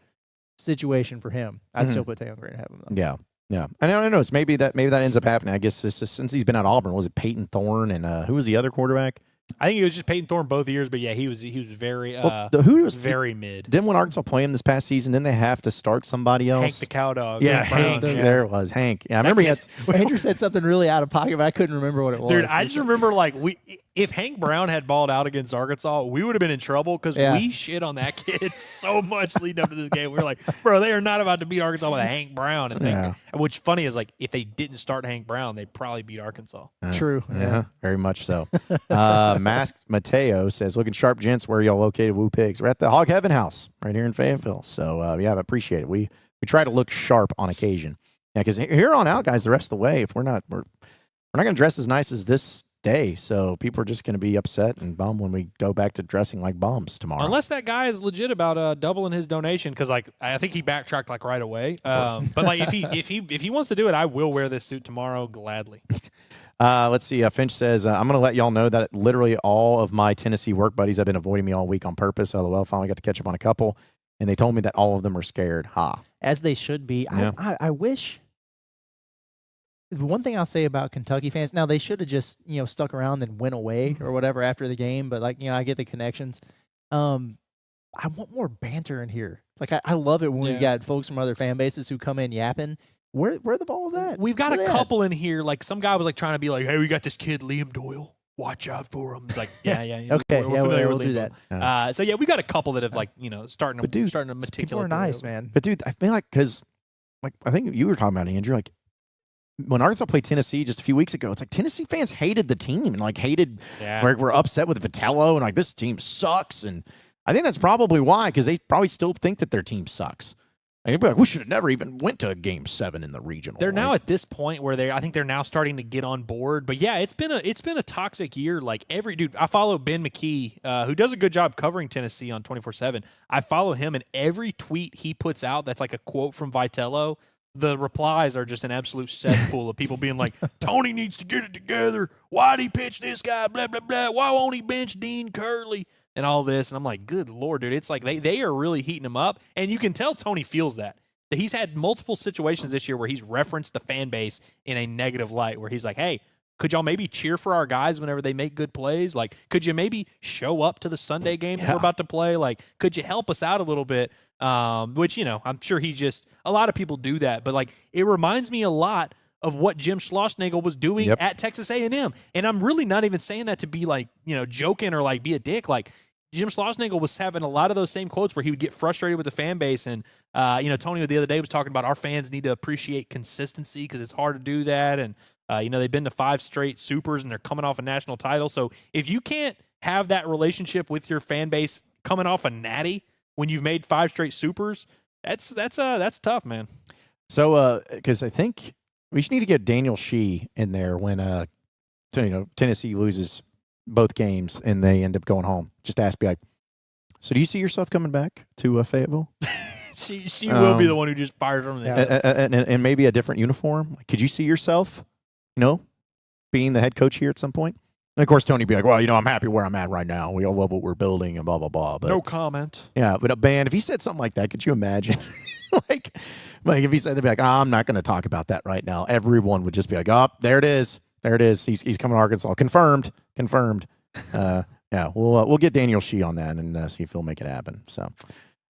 situation for him. I'd still put Taylor Grant ahead of him, though. Yeah. Yeah. I don't know. It's maybe that ends up happening. I guess it's just, since he's been at Auburn, was it Peyton Thorne and who was the other quarterback? I think it was just Peyton Thorne both years, but yeah, he was very very mid. Didn't when Arkansas play him this past season, didn't they have to start somebody else? Hank the Cow Dog. Yeah, Hank. There it was, Hank. Yeah, I remember Andrew said something really out of pocket, but I couldn't remember what it was. Dude, I just remember if Hank Brown had balled out against Arkansas, we would have been in trouble because we shit on that kid so much leading up to this game. We were like, bro, they are not about to beat Arkansas with a Hank Brown. And what's funny is if they didn't start Hank Brown, they'd probably beat Arkansas. True. Yeah, very much so. Masked Mateo says, looking sharp, gents. Where are y'all located? Woo Pigs. We're at the Hog Heaven House right here in Fayetteville. So, I appreciate it. We try to look sharp on occasion. Yeah, because here on out, guys, the rest of the way, if we're not going to dress as nice as this day, so people are just going to be upset and bummed when we go back to dressing like bums tomorrow. Unless that guy is legit about doubling his donation, because I think he backtracked right away. But if he wants to do it, I will wear this suit tomorrow gladly. Let's see. Finch says, I'm going to let y'all know that literally all of my Tennessee work buddies have been avoiding me all week on purpose. LOL. Finally got to catch up on a couple, and they told me that all of them are scared. As they should be. Yeah. I wish. The one thing I'll say about Kentucky fans, now they should have just, stuck around and went away or whatever after the game, but I get the connections. I want more banter in here. I love it when we got folks from other fan bases who come in yapping. Where the ball's at? We've got a couple in here. Some guy was trying to be like, hey, we got this kid, Liam Doyle. Watch out for him. It's like, yeah. Okay, we'll do that. So, we got a couple that have, starting to meticulate. People are nice, man. But, dude, I feel because, I think you were talking about, Andrew, when Arkansas played Tennessee just a few weeks ago, it's like Tennessee fans hated the team and hated, we're upset with Vitello and this team sucks. And I think that's probably why, because they probably still think that their team sucks. And you'd be like, we should have never even went to Game 7 in the regional. They're now at this point where I think they're now starting to get on board. But yeah, it's been a toxic year. I follow Ben McKee, who does a good job covering Tennessee on 24/7. I follow him, and every tweet he puts out that's like a quote from Vitello, the replies are just an absolute cesspool of people being like, Tony needs to get it together. Why'd he pitch this guy? Blah, blah, blah. Why won't he bench Dean Curley? And all this. And I'm like, good Lord, dude. It's like they are really heating him up. And you can tell Tony feels that he's had multiple situations this year where he's referenced the fan base in a negative light, where he's like, hey, could y'all maybe cheer for our guys whenever they make good plays? Could you maybe show up to the Sunday game that we're about to play? Could you help us out a little bit? Which, I'm sure a lot of people do that, but it reminds me a lot of what Jim Schlossnagle was doing at Texas A&M. And I'm really not even saying that to be joking or be a dick. Jim Schlossnagle was having a lot of those same quotes where he would get frustrated with the fan base. And, Tony the other day was talking about our fans need to appreciate consistency because it's hard to do that. And, they've been to 5 straight supers and they're coming off a national title. So if you can't have that relationship with your fan base coming off a natty when you've made 5 straight supers, that's tough, man. So, because I think we should need to get Daniel Shee in there when, Tennessee loses both games and they end up going home. Just ask, be like, so do you see yourself coming back to Fayetteville? she will be the one who just fires from there. And maybe a different uniform. Could you see yourself, being the head coach here at some point? And of course, Tony would be like, well, I'm happy where I'm at right now. We all love what we're building and blah, blah, blah. But, no comment. Yeah, but if he said something like that, could you imagine? If he said, they'd be like, I'm not going to talk about that right now. Everyone would just be like, oh, there it is. There it is. He's coming to Arkansas. Confirmed. We'll get Daniel Shee on that and see if he'll make it happen. So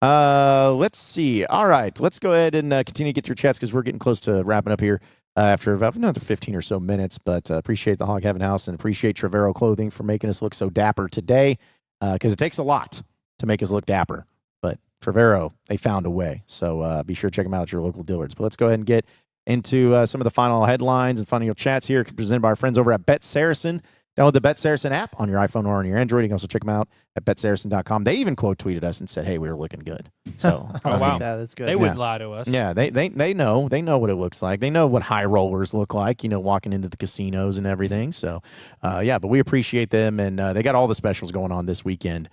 let's see. All right, let's go ahead and continue to get your chats because we're getting close to wrapping up here. after about another 15 or so minutes. But appreciate the Hog Heaven House and appreciate Trevero Clothing for making us look so dapper today, because it takes a lot to make us look dapper. But Trevero, they found a way. So be sure to check them out at your local Dillards. But let's go ahead and get into some of the final headlines and final chats here, presented by our friends over at BetSaracen. Download the BetSaracen app on your iPhone or on your Android. You can also check them out at BetSaracen.com. They even quote tweeted us and said, "Hey, we were looking good." So, Oh, wow. Yeah, that's good. They wouldn't lie to us. yeah, they know what it looks like. They know what high rollers look like. Walking into the casinos and everything. So, yeah, but we appreciate them, and they got all the specials going on this weekend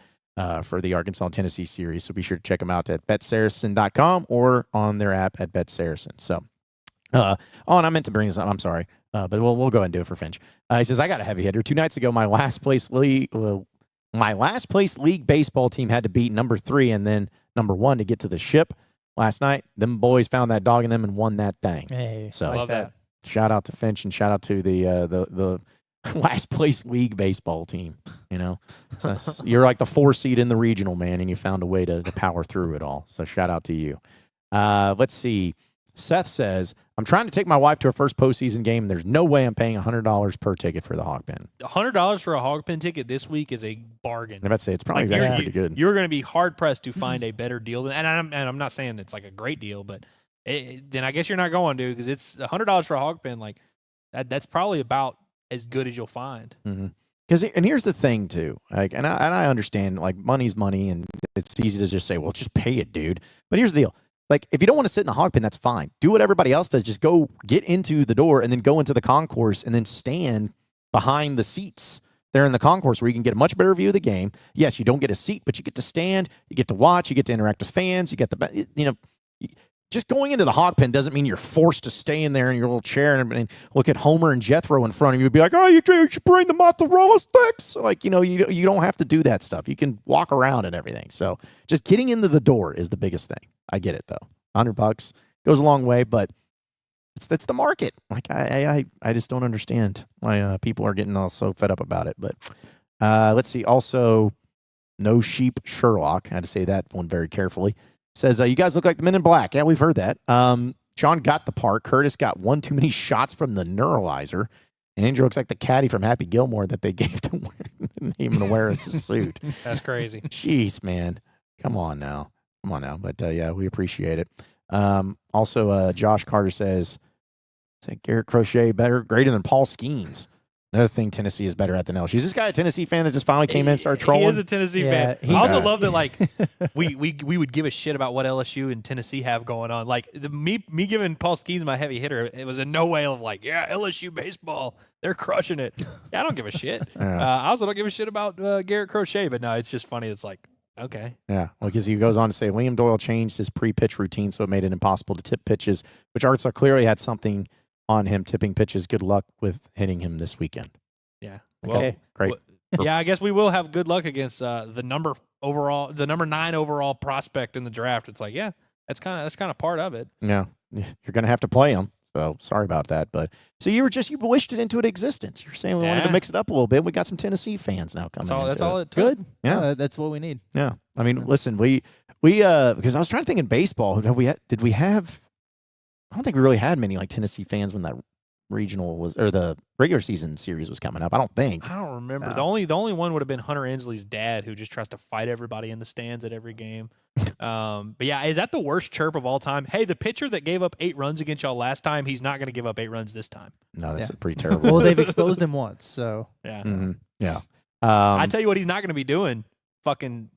for the Arkansas Tennessee series. So be sure to check them out at BetSaracen.com or on their app at BetSaracen. So. And I meant to bring this up. I'm sorry, but we'll go ahead and do it for Finch. He says, I got a heavy hitter. 2 nights ago, my last place league baseball team had to beat number 3 and then number 1 to get to the ship. Last night, them boys found that dog in them and won that thing. Hey, So Love that. shout out to Finch and shout out to the last place league baseball team. So you're like the 4 seed in the regional, man, and you found a way to power through it all. So shout out to you. Let's see. Seth says, I'm trying to take my wife to her first postseason game, and there's no way I'm paying $100 per ticket for the Hog Pen. $100 for a Hog Pen ticket this week is a bargain. I'm about to say, it's probably actually pretty good. You're going to be hard pressed to find a better deal. And I'm not saying it's like a great deal, but then I guess you're not going to, because it's $100 for a Hog Pen. Like that's probably about as good as you'll find. Mm-hmm. And here's the thing too, like, and I understand, like, money's money, and it's easy to just say, well, just pay it, dude. But here's the deal. Like, if you don't want to sit in the hog pen, that's fine. Do what everybody else does. Just go get into the door and then go into the concourse and then stand behind the seats there in the concourse where you can get a much better view of the game. Yes, you don't get a seat, but you get to stand, you get to watch, you get to interact with fans, you get just going into the hog pen doesn't mean you're forced to stay in there in your little chair and look at Homer and Jethro in front of you and be like, oh, you should bring the mozzarella sticks. Like, you don't have to do that stuff. You can walk around and everything. So just getting into the door is the biggest thing. I get it, though. $100 goes a long way, but it's the market. Like, I just don't understand why people are getting all so fed up about it. But let's see. Also, No Sheep Sherlock, I had to say that one very carefully, says, you guys look like the Men in Black. Yeah, we've heard that. Sean got the part. Curtis got one too many shots from the neuralizer. And Andrew looks like the caddy from Happy Gilmore that they gave to wear as a suit. That's crazy. Jeez, man. Come on now. But yeah, we appreciate it. Also, Josh Carter says Garrett Crochet greater than Paul Skeens. Another thing Tennessee is better at than LSU. Is this guy a Tennessee fan that just finally came in and started trolling? He is a Tennessee fan. I also love that, like, we would give a shit about what LSU and Tennessee have going on. Like, me giving Paul Skeens my heavy hitter, it was in no way of like, yeah, LSU baseball, they're crushing it. Yeah, I don't give a shit. I also don't give a shit about Garrett Crochet, but no, it's just funny. It's like, okay. Yeah, well, because he goes on to say, Liam Doyle changed his pre-pitch routine, so it made it impossible to tip pitches, which Arkansas clearly had something on him tipping pitches. Good luck with hitting him this weekend. Yeah. Okay, great. Yeah, I guess we will have good luck against the number 9 overall prospect in the draft. It's like, yeah, that's kind of part of it. Yeah, you're going to have to play him. So sorry about that. But so you wished it into existence. You're saying we wanted to mix it up a little bit. We got some Tennessee fans now coming. That's all it took. Good. Yeah, that's what we need. Yeah. I mean, listen, we because I was trying to think in baseball, did we have? I don't think we really had many like Tennessee fans when that regional was, or the regular season series was coming up. I don't think. I don't remember. The only one would have been Hunter Ensley's dad, who just tries to fight everybody in the stands at every game. But yeah, is that the worst chirp of all time? Hey, the pitcher that gave up 8 runs against y'all last time, he's not going to give up 8 runs this time. No, that's pretty terrible. Well, they've exposed him once, so yeah, yeah. I tell you what, he's not going to be doing fucking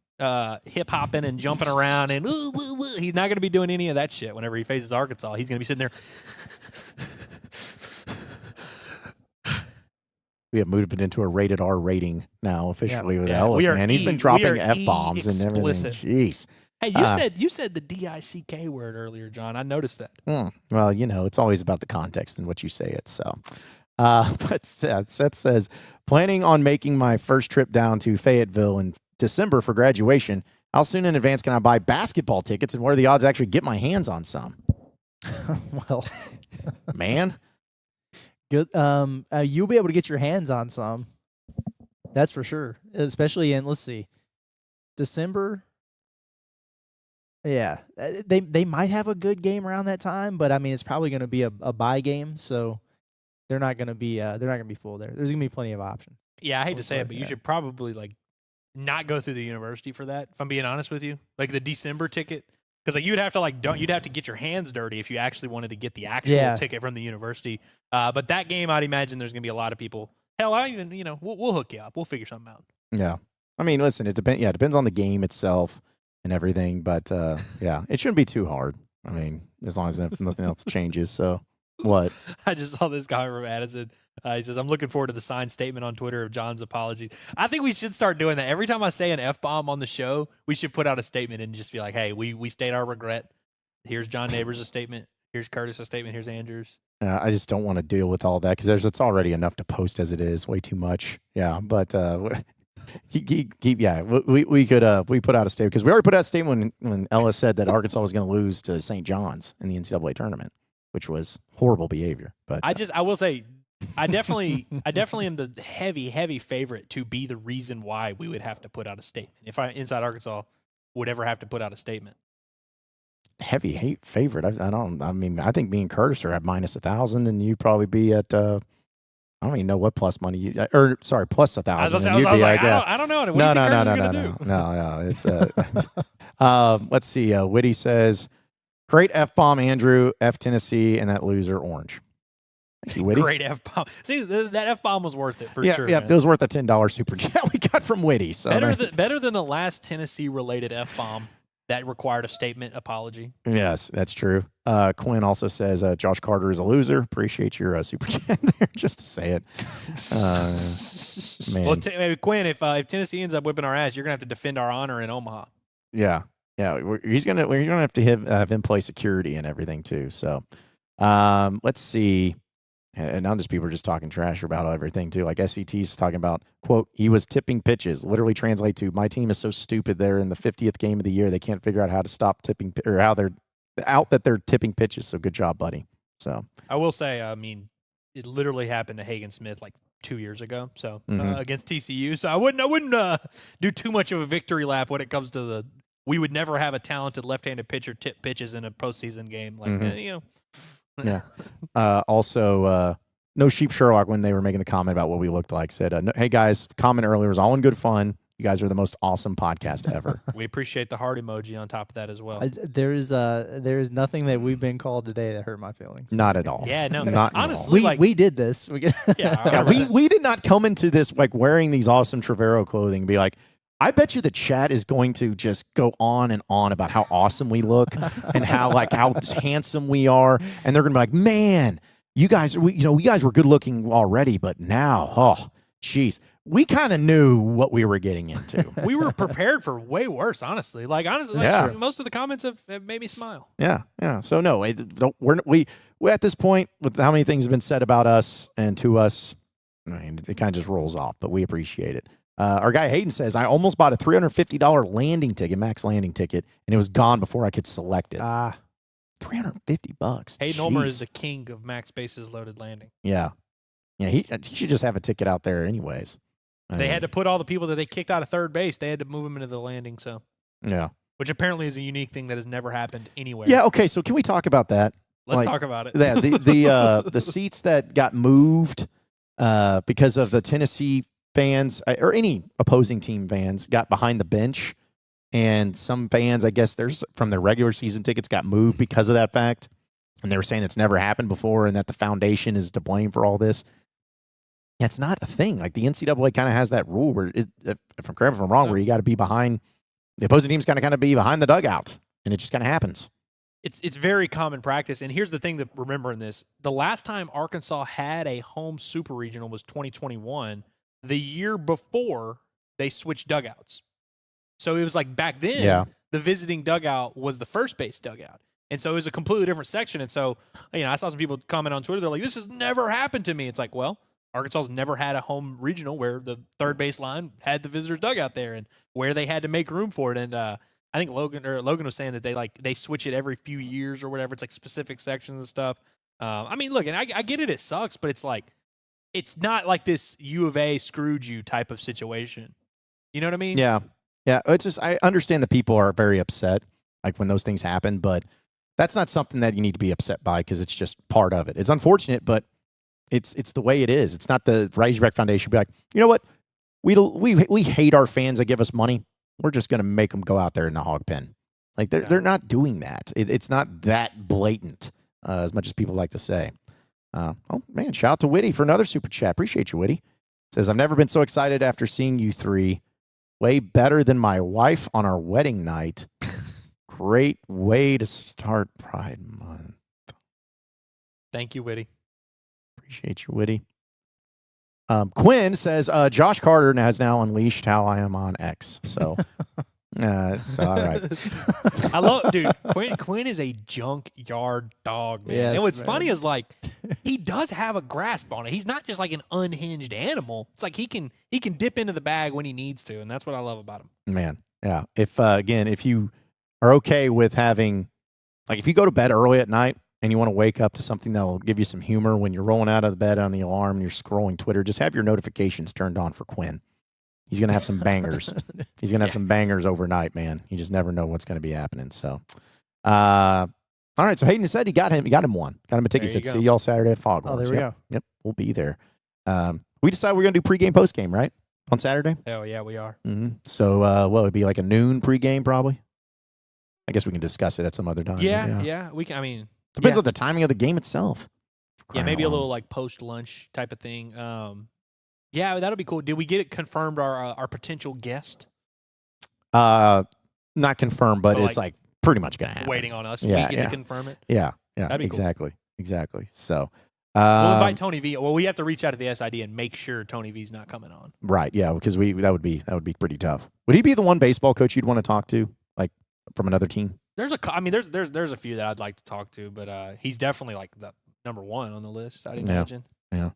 hip hopping and jumping around and he's not going to be doing any of that shit whenever he faces Arkansas. He's going to be sitting there. We have moved it into a rated R rating now officially with Ellis, man. He's been dropping F-bombs and everything. Jeez. Hey, you said the DICK word earlier, John. I noticed that. Well, it's always about the context and what you say it. So, but Seth says, planning on making my first trip down to Fayetteville in December for graduation. How soon in advance can I buy basketball tickets, and what are the odds I actually get my hands on some? Well, man. Good. You'll be able to get your hands on some. That's for sure. Especially in, let's see, December. Yeah, they might have a good game around that time, but I mean, it's probably going to be a bye game, so they're not going to be full there. There's going to be plenty of options. Yeah, I hate to say it, but you should probably like not go through the university for that. If I'm being honest with you, like the December ticket, because like you'd have to get your hands dirty if you actually wanted to get the actual ticket from the university. But that game, I'd imagine there's going to be a lot of people. Hell, I even we'll hook you up. We'll figure something out. Yeah, I mean, listen, it depends. Yeah, it depends on the game itself and everything, but yeah, it shouldn't be too hard. I mean, as long as nothing else changes. So what? I just saw this guy from Addison. He says, I'm looking forward to the signed statement on Twitter of John's apologies. I think we should start doing that. Every time I say an F-bomb on the show, we should put out a statement and just be like, hey, we state our regret. Here's John Neighbors' statement. Here's Curtis' statement. Here's Andrew's. I just don't want to deal with all that because it's already enough to post as it is. Way too much. Yeah, but we put out a statement because we already put out a statement when Ellis said that Arkansas was going to lose to St. John's in the NCAA tournament, which was horrible behavior. But I will say, I definitely am the heavy favorite to be the reason why we would have to put out a statement. If Inside Arkansas would ever have to put out a statement. Heavy hate favorite. I think me and Curtis are at -1,000, and you'd probably be at. I don't even know what plus money plus 1,000. I was like, I don't know. What do you think Curtis is going to do? No. It's let's see. Whitty says, "Great F-bomb, Andrew. F Tennessee, and that loser Orange." Thank you, Whitty. Great F-bomb. See, that F-bomb was worth it for sure. Yeah, it was worth the $10 super chat we got from Whitty. So better than the last Tennessee-related F-bomb that required a statement apology. Yes, that's true. Quinn also says Josh Carter is a loser. Appreciate your super chat there, just to say it. Man. Well, Quinn, if Tennessee ends up whipping our ass, you're gonna have to defend our honor in Omaha. Yeah. We're gonna have to have him play security and everything too. So, let's see. And now people are just talking trash about everything too. Like SET's talking about, quote, he was tipping pitches. Literally translate to, my team is so stupid they're in the 50th game of the year. They can't figure out how to stop tipping or how they're out that they're tipping pitches. So good job, buddy. So I will say, I mean, it literally happened to Hagen Smith like 2 years ago. So against TCU. So I wouldn't do too much of a victory lap when it comes to we would never have a talented left-handed pitcher tip pitches in a postseason game. Like, Yeah. Also, No Sheep Sherlock, when they were making the comment about what we looked like, said, hey, guys, comment earlier was all in good fun. You guys are the most awesome podcast ever. We appreciate the heart emoji on top of that as well. There is nothing that we've been called today that hurt my feelings. Not at all. Yeah, no. Not honestly, we did this. We did not come into this like wearing these awesome Trevero clothing and be like, I bet you the chat is going to just go on and on about how awesome we look and how handsome we are, and they're going to be like, "Man, you guys were good looking already, but now, oh, jeez, we kind of knew what we were getting into. We were prepared for way worse, honestly. Most of the comments have made me smile. Yeah. So no, we at this point with how many things have been said about us and to us, I mean, it kind of just rolls off, but we appreciate it. Our guy Hayden says, I almost bought a $350 max landing ticket, and it was gone before I could select it. $350. Hayden Ulmer is the king of max bases loaded landing. Yeah. He should just have a ticket out there anyways. They had to put all the people that they kicked out of third base, they had to move them into the landing. So yeah, which apparently is a unique thing that has never happened anywhere. Yeah. Okay. So can we talk about that? Let's talk about it. Yeah. The seats that got moved because of the Tennessee fans or any opposing team fans got behind the bench, and some fans, I guess there's from their regular season tickets, got moved because of that fact, and they were saying it's never happened before and that the foundation is to blame for all this. It's not a thing. Like the NCAA kind of has that rule where, if I'm wrong, where you got to be behind the opposing team's kind of be behind the dugout, and it just kind of happens. It's very common practice, and here's the thing to remember in this: the last time Arkansas had a home super regional was 2021. The year before, they switched dugouts. So it was like back then, the visiting dugout was the first base dugout. And so it was a completely different section. And so, I saw some people comment on Twitter. They're like, this has never happened to me. It's like, well, Arkansas's never had a home regional where the third base line had the visitor's dugout there and where they had to make room for it. And I think Logan was saying that they switch it every few years or whatever. It's like specific sections and stuff. Look, and I get it. It sucks, but it's like, it's not like this U of A screwed you type of situation. You know what I mean? Yeah. It's just, I understand that people are very upset. like when those things happen. But that's not something that you need to be upset by because it's just part of it. It's unfortunate, but it's the way it is. It's not the Razorback Foundation be like, you know what? We hate our fans that give us money. We're just going to make them go out there in the hog pen. Like they're not doing that. It's not that blatant as much as people like to say. Oh man, shout out to Whitty for another super chat. Appreciate you, Whitty. Says, I've never been so excited after seeing you three. Way better than my wife on our wedding night. Great way to start Pride Month. Thank you, Whitty. Appreciate you, Whitty. Quinn says, Josh Carter has now unleashed how I am on X. So, all right. I love, dude. Quinn is a junkyard dog, man. Yes, and what's man. funny is like he does have a grasp on it. He's not just like an unhinged animal. It's like he can dip into the bag when he needs to, and that's what I love about him. Man, yeah. If you are okay with having, like, if you go to bed early at night and you want to wake up to something that will give you some humor when you're rolling out of the bed on the alarm and you're scrolling Twitter, just have your notifications turned on for Quinn. He's going to have some bangers. He's going to have some bangers overnight, man. You just never know what's going to be happening. So, all right. So Hayden said he got him one. Got him a ticket. He said, see y'all Saturday at Fog. Oh, there we go. Yep, we'll be there. We decided we're going to do pregame, postgame, right? On Saturday? Oh, yeah, we are. Mm-hmm. So, what would be like a noon pregame probably? I guess we can discuss it at some other time. Yeah. We can. I mean, depends on the timing of the game itself. Yeah, maybe a little like post lunch type of thing. Yeah, that'll be cool. Did we get it confirmed? Our potential guest? Not confirmed, but it's like pretty much gonna happen. Waiting on us. Yeah, we get to confirm it. Yeah. That'd be cool. Exactly. So we'll invite Tony V. Well, we have to reach out to the SID and make sure Tony V's not coming on. Right. Yeah, because that would be pretty tough. Would he be the one baseball coach you'd want to talk to, like from another team? There's a few that I'd like to talk to, but he's definitely like the number one on the list, I'd imagine. Yeah.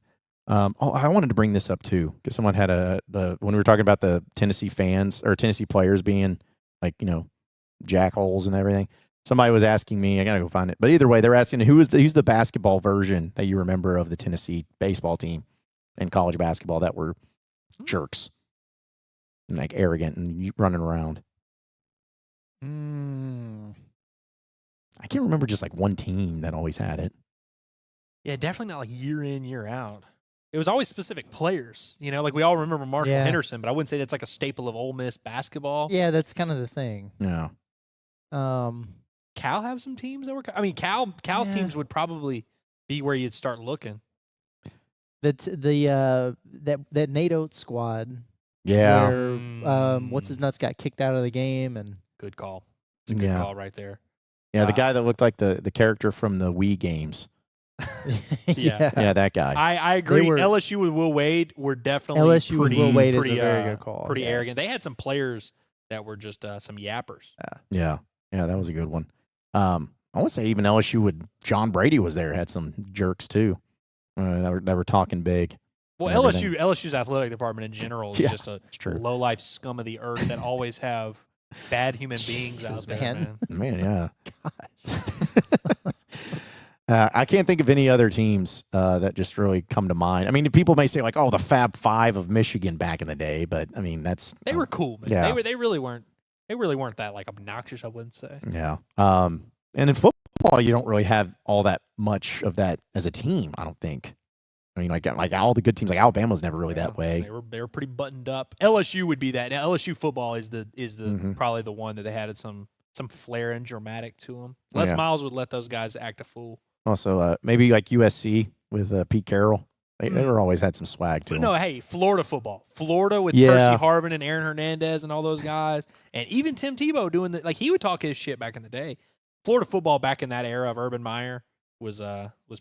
I wanted to bring this up too because someone had when we were talking about the Tennessee fans or Tennessee players being like, jackholes and everything. Somebody was asking me, I gotta go find it. But either way, they're asking who's the basketball version that you remember of the Tennessee baseball team in college basketball that were jerks and like arrogant and running around. I can't remember just like one team that always had it. Yeah, definitely not like year in, year out. It was always specific players. Like we all remember Marshall Henderson, but I wouldn't say that's like a staple of Ole Miss basketball. Yeah, that's kind of the thing. Yeah. Cal have some teams that were. I mean, Cal's teams would probably be where you'd start looking. That Nate Oates squad. Yeah. Where, what's his nuts got kicked out of the game and good call. It's a good call right there. Yeah, the guy that looked like the character from the Wii games. Yeah, that guy. I agree. LSU with Will Wade were definitely LSU with Will Wade is a very good call. Pretty arrogant. They had some players that were just some yappers. Yeah, that was a good one. I want to say even LSU with John Brady was there. Had some jerks too. That were talking big. Well, LSU's athletic department in general is just a low life scum of the earth that always have bad human beings out there. Man, yeah. I can't think of any other teams that just really come to mind. I mean, people may say like, "Oh, the Fab Five of Michigan back in the day," but I mean, they were cool, man. Yeah. They really weren't that like obnoxious, I wouldn't say. Yeah. And in football, you don't really have all that much of that as a team. I don't think. I mean, like all the good teams, like Alabama's never really that way. They were pretty buttoned up. LSU would be that. Now, LSU football is the probably the one that they had some flair and dramatic to them. Les Miles would let those guys act a fool. Also, maybe like USC with Pete Carroll. They were always had some swag to them. No, hey, Florida football. Florida with Percy Harvin and Aaron Hernandez and all those guys. And even Tim Tebow doing he would talk his shit back in the day. Florida football back in that era of Urban Meyer was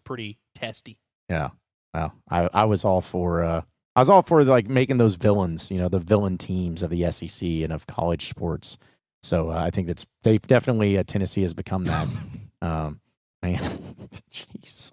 pretty testy. Yeah. Wow. I was all for like making those villains, the villain teams of the SEC and of college sports. So I think they've definitely Tennessee has become that. Man, jeez.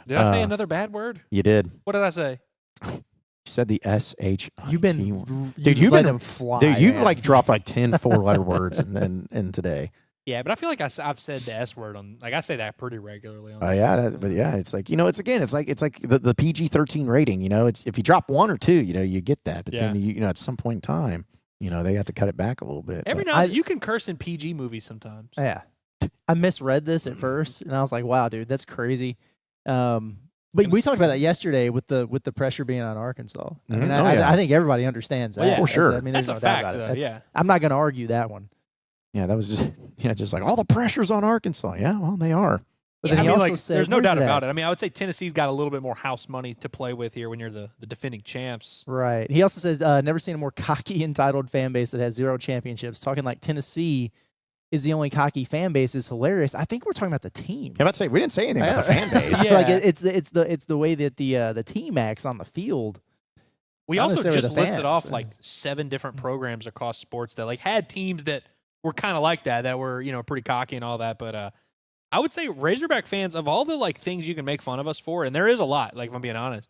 Did I say another bad word? You did. What did I say? You said the SH. You've been, dude. You've let been them fly. Dude, you've man. like dropped like 10 4-letter words in today. Yeah, but I feel like I've said the S word on. Like I say that pretty regularly. On but it's like it's like the PG-13 rating. It's if you drop one or two, you get that. But then at some point in time, they have to cut it back a little bit. Every but- now and then, you can curse in PG movies sometimes. Yeah. I misread this at first, and I was like, wow, dude, that's crazy. But we talked about that yesterday with the pressure being on Arkansas. I mean, I think everybody understands that. Well, yeah. For sure. I mean, That's there's a no doubt fact, about it. though, That's- yeah. I'm not going to argue that one. Yeah, that was just like all the pressure's on Arkansas. Yeah, well, they are. But Yeah, then I he mean, also like, said, there's no where's doubt it about at? it. I mean, I would say Tennessee's got a little bit more house money to play with here when you're the defending champs. Right. He also says, never seen a more cocky, entitled fan base that has 0 championships. Talking like Tennessee is the only cocky fan base is hilarious. I think we're talking about the team. Yeah, we didn't say anything about the fan base. Yeah. Like it's the way that the team acts on the field. We Not also necessarily just the listed fans, off but- like 7 different programs across sports that like had teams that were kind of like that were, pretty cocky and all that. But I would say Razorback fans, of all the like things you can make fun of us for, and there is a lot, like if I'm being honest,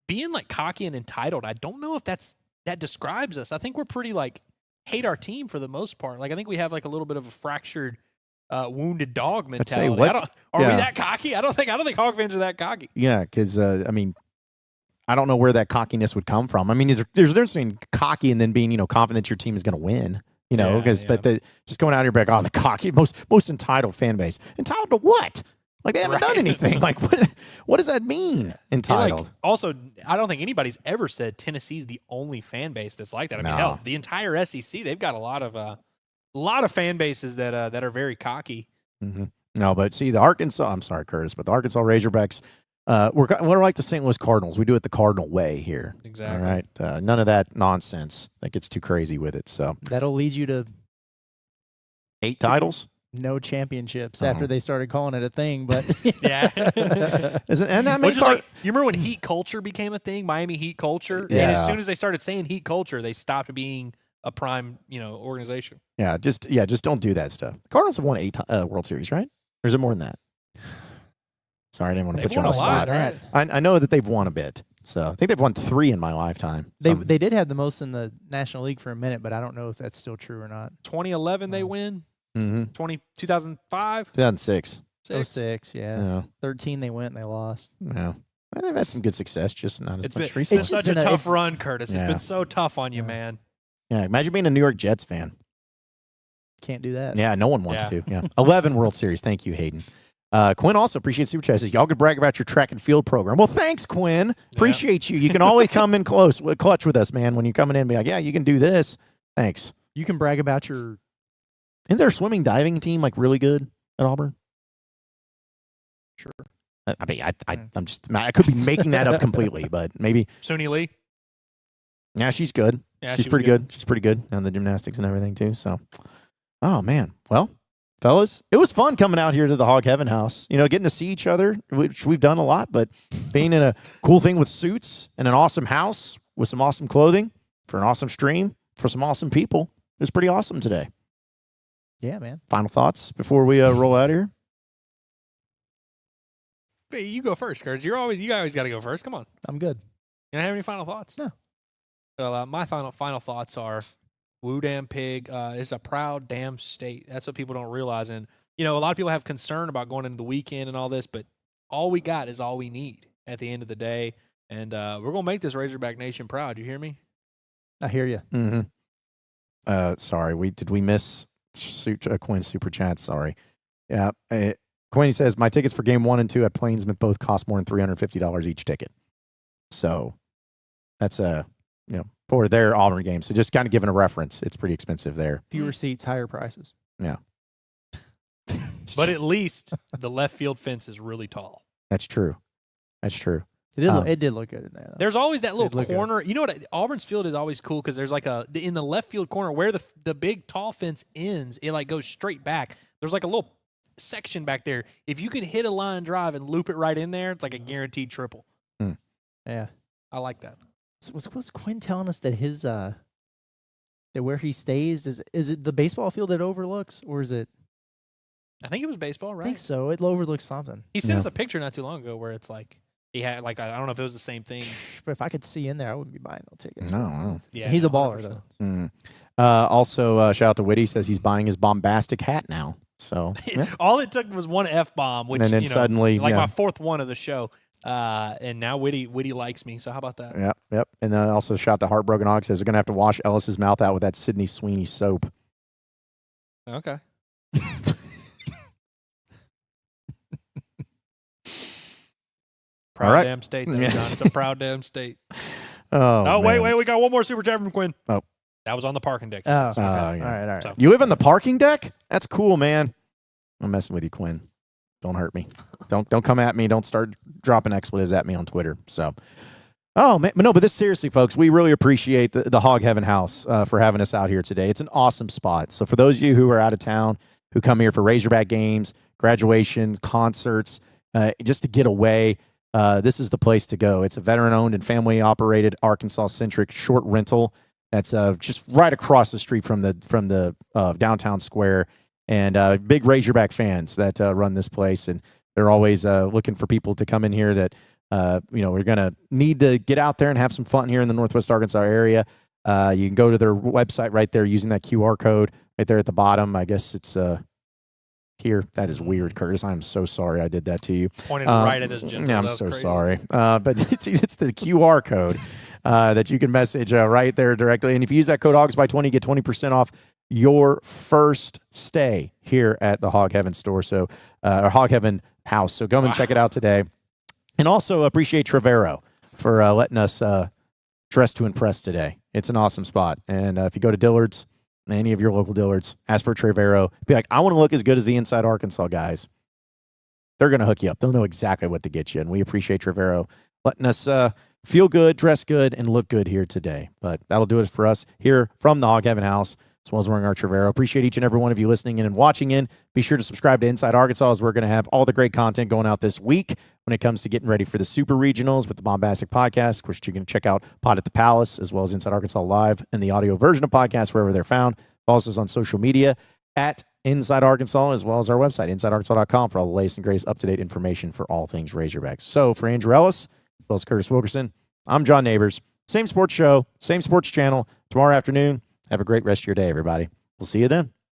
being like cocky and entitled, I don't know if that describes us. I think we're pretty like hate our team for the most part. Like I think we have like a little bit of a fractured wounded dog mentality. Are we that cocky? I don't think Hog fans are that cocky. Yeah, because I mean, I don't know where that cockiness would come from. I mean, there's a difference between cocky and then being confident your team is going to win. Yeah, because yeah. but just going out here back, the cocky most entitled fan base. Entitled to what? Like they haven't Right. done anything. Like what does that mean? Entitled. Like, also, I don't think anybody's ever said Tennessee's the only fan base that's like that. I mean, No. hell, the entire SEC, they've got a lot of fan bases that are very cocky. No, but see the Arkansas. I'm sorry, Curtis, but the Arkansas Razorbacks. We're like the St. Louis Cardinals. We do it the Cardinal way here. Exactly. All right. None of that nonsense that gets too crazy with it. So That'll lead you to 8 titles. no championships Uh-huh. after they started calling it a thing. But Yeah. And that Which makes is like, you remember when heat culture became a thing, Miami heat culture? And Yeah. as soon as they started saying heat culture, they stopped being a prime, organization. just don't do that stuff. The Cardinals have won 8 World Series, right? Or is it more than that? Sorry, I didn't want to They've put you on won the a lot, spot. right? I know that they've won a bit. So I think they've won 3 in my lifetime. they did have the most in the National League for a minute, but I don't know if that's still true or not. 2011 they Oh. win. Mm-hmm. 2005? 2006. 06, yeah. Yeah. 13 they went and they lost. Yeah. They've had some good success, just not as It's much been recently. It's such just a been a- tough it's- run, Curtis. It's Yeah. been so tough on you, Yeah. man. Yeah, imagine being a New York Jets fan. Can't do that. Yeah, no one wants Yeah. to. Yeah. 11 World Series. Thank you, Hayden. Quinn also appreciates Super Chat. Says, y'all could brag about your track and field program. Well, thanks, Quinn. Appreciate you. You can always come in clutch with us, man. When you're coming in and be like, yeah, you can do this. Thanks. You can brag about your Isn't their swimming diving team like really good at Auburn? Sure. I mean, I could be making that up completely, but maybe. Suni Lee? Yeah, she's good. Yeah, she's she was pretty good. She's pretty good on the gymnastics and everything too. So, oh man. Well, fellas, it was fun coming out here to the Hog Heaven House. Getting to see each other, which we've done a lot, but being in a cool thing with suits and an awesome house with some awesome clothing for an awesome stream for some awesome people. It was pretty awesome today. Yeah, man. Final thoughts before we roll out of here? Hey, you go first, Curtis. You always got to go first. Come on. I'm good. You don't have any final thoughts? No. Well, my final thoughts are Woo Damn Pig is a proud damn state. That's what people don't realize. And, a lot of people have concern about going into the weekend and all this, but all we got is all we need at the end of the day. And we're going to make this Razorback Nation proud. You hear me? I hear you. Mm-hmm. Sorry, did we miss Quinn's super chat? Sorry. Yeah. Quinn says, my tickets for game 1 and 2 at Plainsmouth both cost more than $350 each ticket. So that's for their Auburn game. So just kind of giving a reference, it's pretty expensive there. Fewer seats, higher prices. Yeah. But at least the left field fence is really tall. That's true. That's true. It is. Um, It did look good in there. Though. There's always that It little looked good. corner. You know what? Auburn's field is always cool because there's like in the left field corner where the big tall fence ends, it like goes straight back. There's like a little section back there. If you can hit a line drive and loop it right in there, it's like a guaranteed triple. Yeah. I like that. So was Quinn telling us that his that where he stays is it the baseball field that overlooks, or is it? I think it was baseball, I right? think so. It overlooks something. He sent Yeah. us a picture not too long ago where it's like he had like I don't know if it was the same thing. But if I could see in there, I wouldn't be buying no tickets. No. Yeah, He's a no, baller 100%. though. Also, shout out to Whitty, says he's buying his bombastic hat now. So, yeah. All it took was one F-bomb, which And then suddenly, like yeah. my fourth one of the show. And now Whitty likes me. So how about that? Yep. And then also shot to Heartbroken Hog says they're gonna have to wash Ellis's mouth out with that Sydney Sweeney soap. Okay. Proud All right. damn state, there, John. It's a proud damn state. Oh, wait, man. we got one more super chat from Quinn. Oh. That was on the parking deck. Oh, So, okay. yeah. All right. So, You live on the parking deck? That's cool, man. I'm messing with you, Quinn. Don't hurt me. Don't come at me. Don't start dropping expletives at me on Twitter. So, oh man, but this seriously, folks, we really appreciate the Hog Heaven House for having us out here today. It's an awesome spot. So for those of you who are out of town, who come here for Razorback games, graduations, concerts, just to get away, this is the place to go. It's a veteran-owned and family-operated, Arkansas-centric short rental that's just right across the street from the downtown square. And big Razorback fans that run this place, and they're always looking for people to come in here that we're gonna need to get out there and have some fun here in the Northwest Arkansas area. You can go to their website right there using that QR code right there at the bottom. I guess it's here. That is weird, Curtis. I'm so sorry I did that to you. pointed right at his gentle. Yeah, I'm so sorry. But it's the QR code that you can message right there directly. And if you use that code HOGSBY20, you get 20% off your first stay here at the Hog Heaven store. So, or Hog Heaven house. So go and check it out today. And also appreciate Trevero for letting us dress to impress today. It's an awesome spot. And if you go to Dillard's, any of your local Dillard's, ask for Trevero. Be like, I want to look as good as the Inside Arkansas guys. They're going to hook you up. They'll know exactly what to get you. And we appreciate Trevero letting us feel good, dress good, and look good here today. But that'll do it for us here from the Hog Heaven House, as well as wearing our Trevero. Appreciate each and every one of you listening in and watching in. Be sure to subscribe to Inside Arkansas, as we're going to have all the great content going out this week when it comes to getting ready for the Super Regionals with the Bombastic Podcast. Of course, you can check out Pod at the Palace, as well as Inside Arkansas Live and the audio version of podcasts wherever they're found. Also on social media at Inside Arkansas, as well as our website, InsideArkansas.com, for all the latest and greatest up-to-date information for all things Razorbacks. So for Andrew Ellis, as well as Curtis Wilkerson, I'm John Neighbors. Same sports show, same sports channel tomorrow afternoon. Have a great rest of your day, everybody. We'll see you then.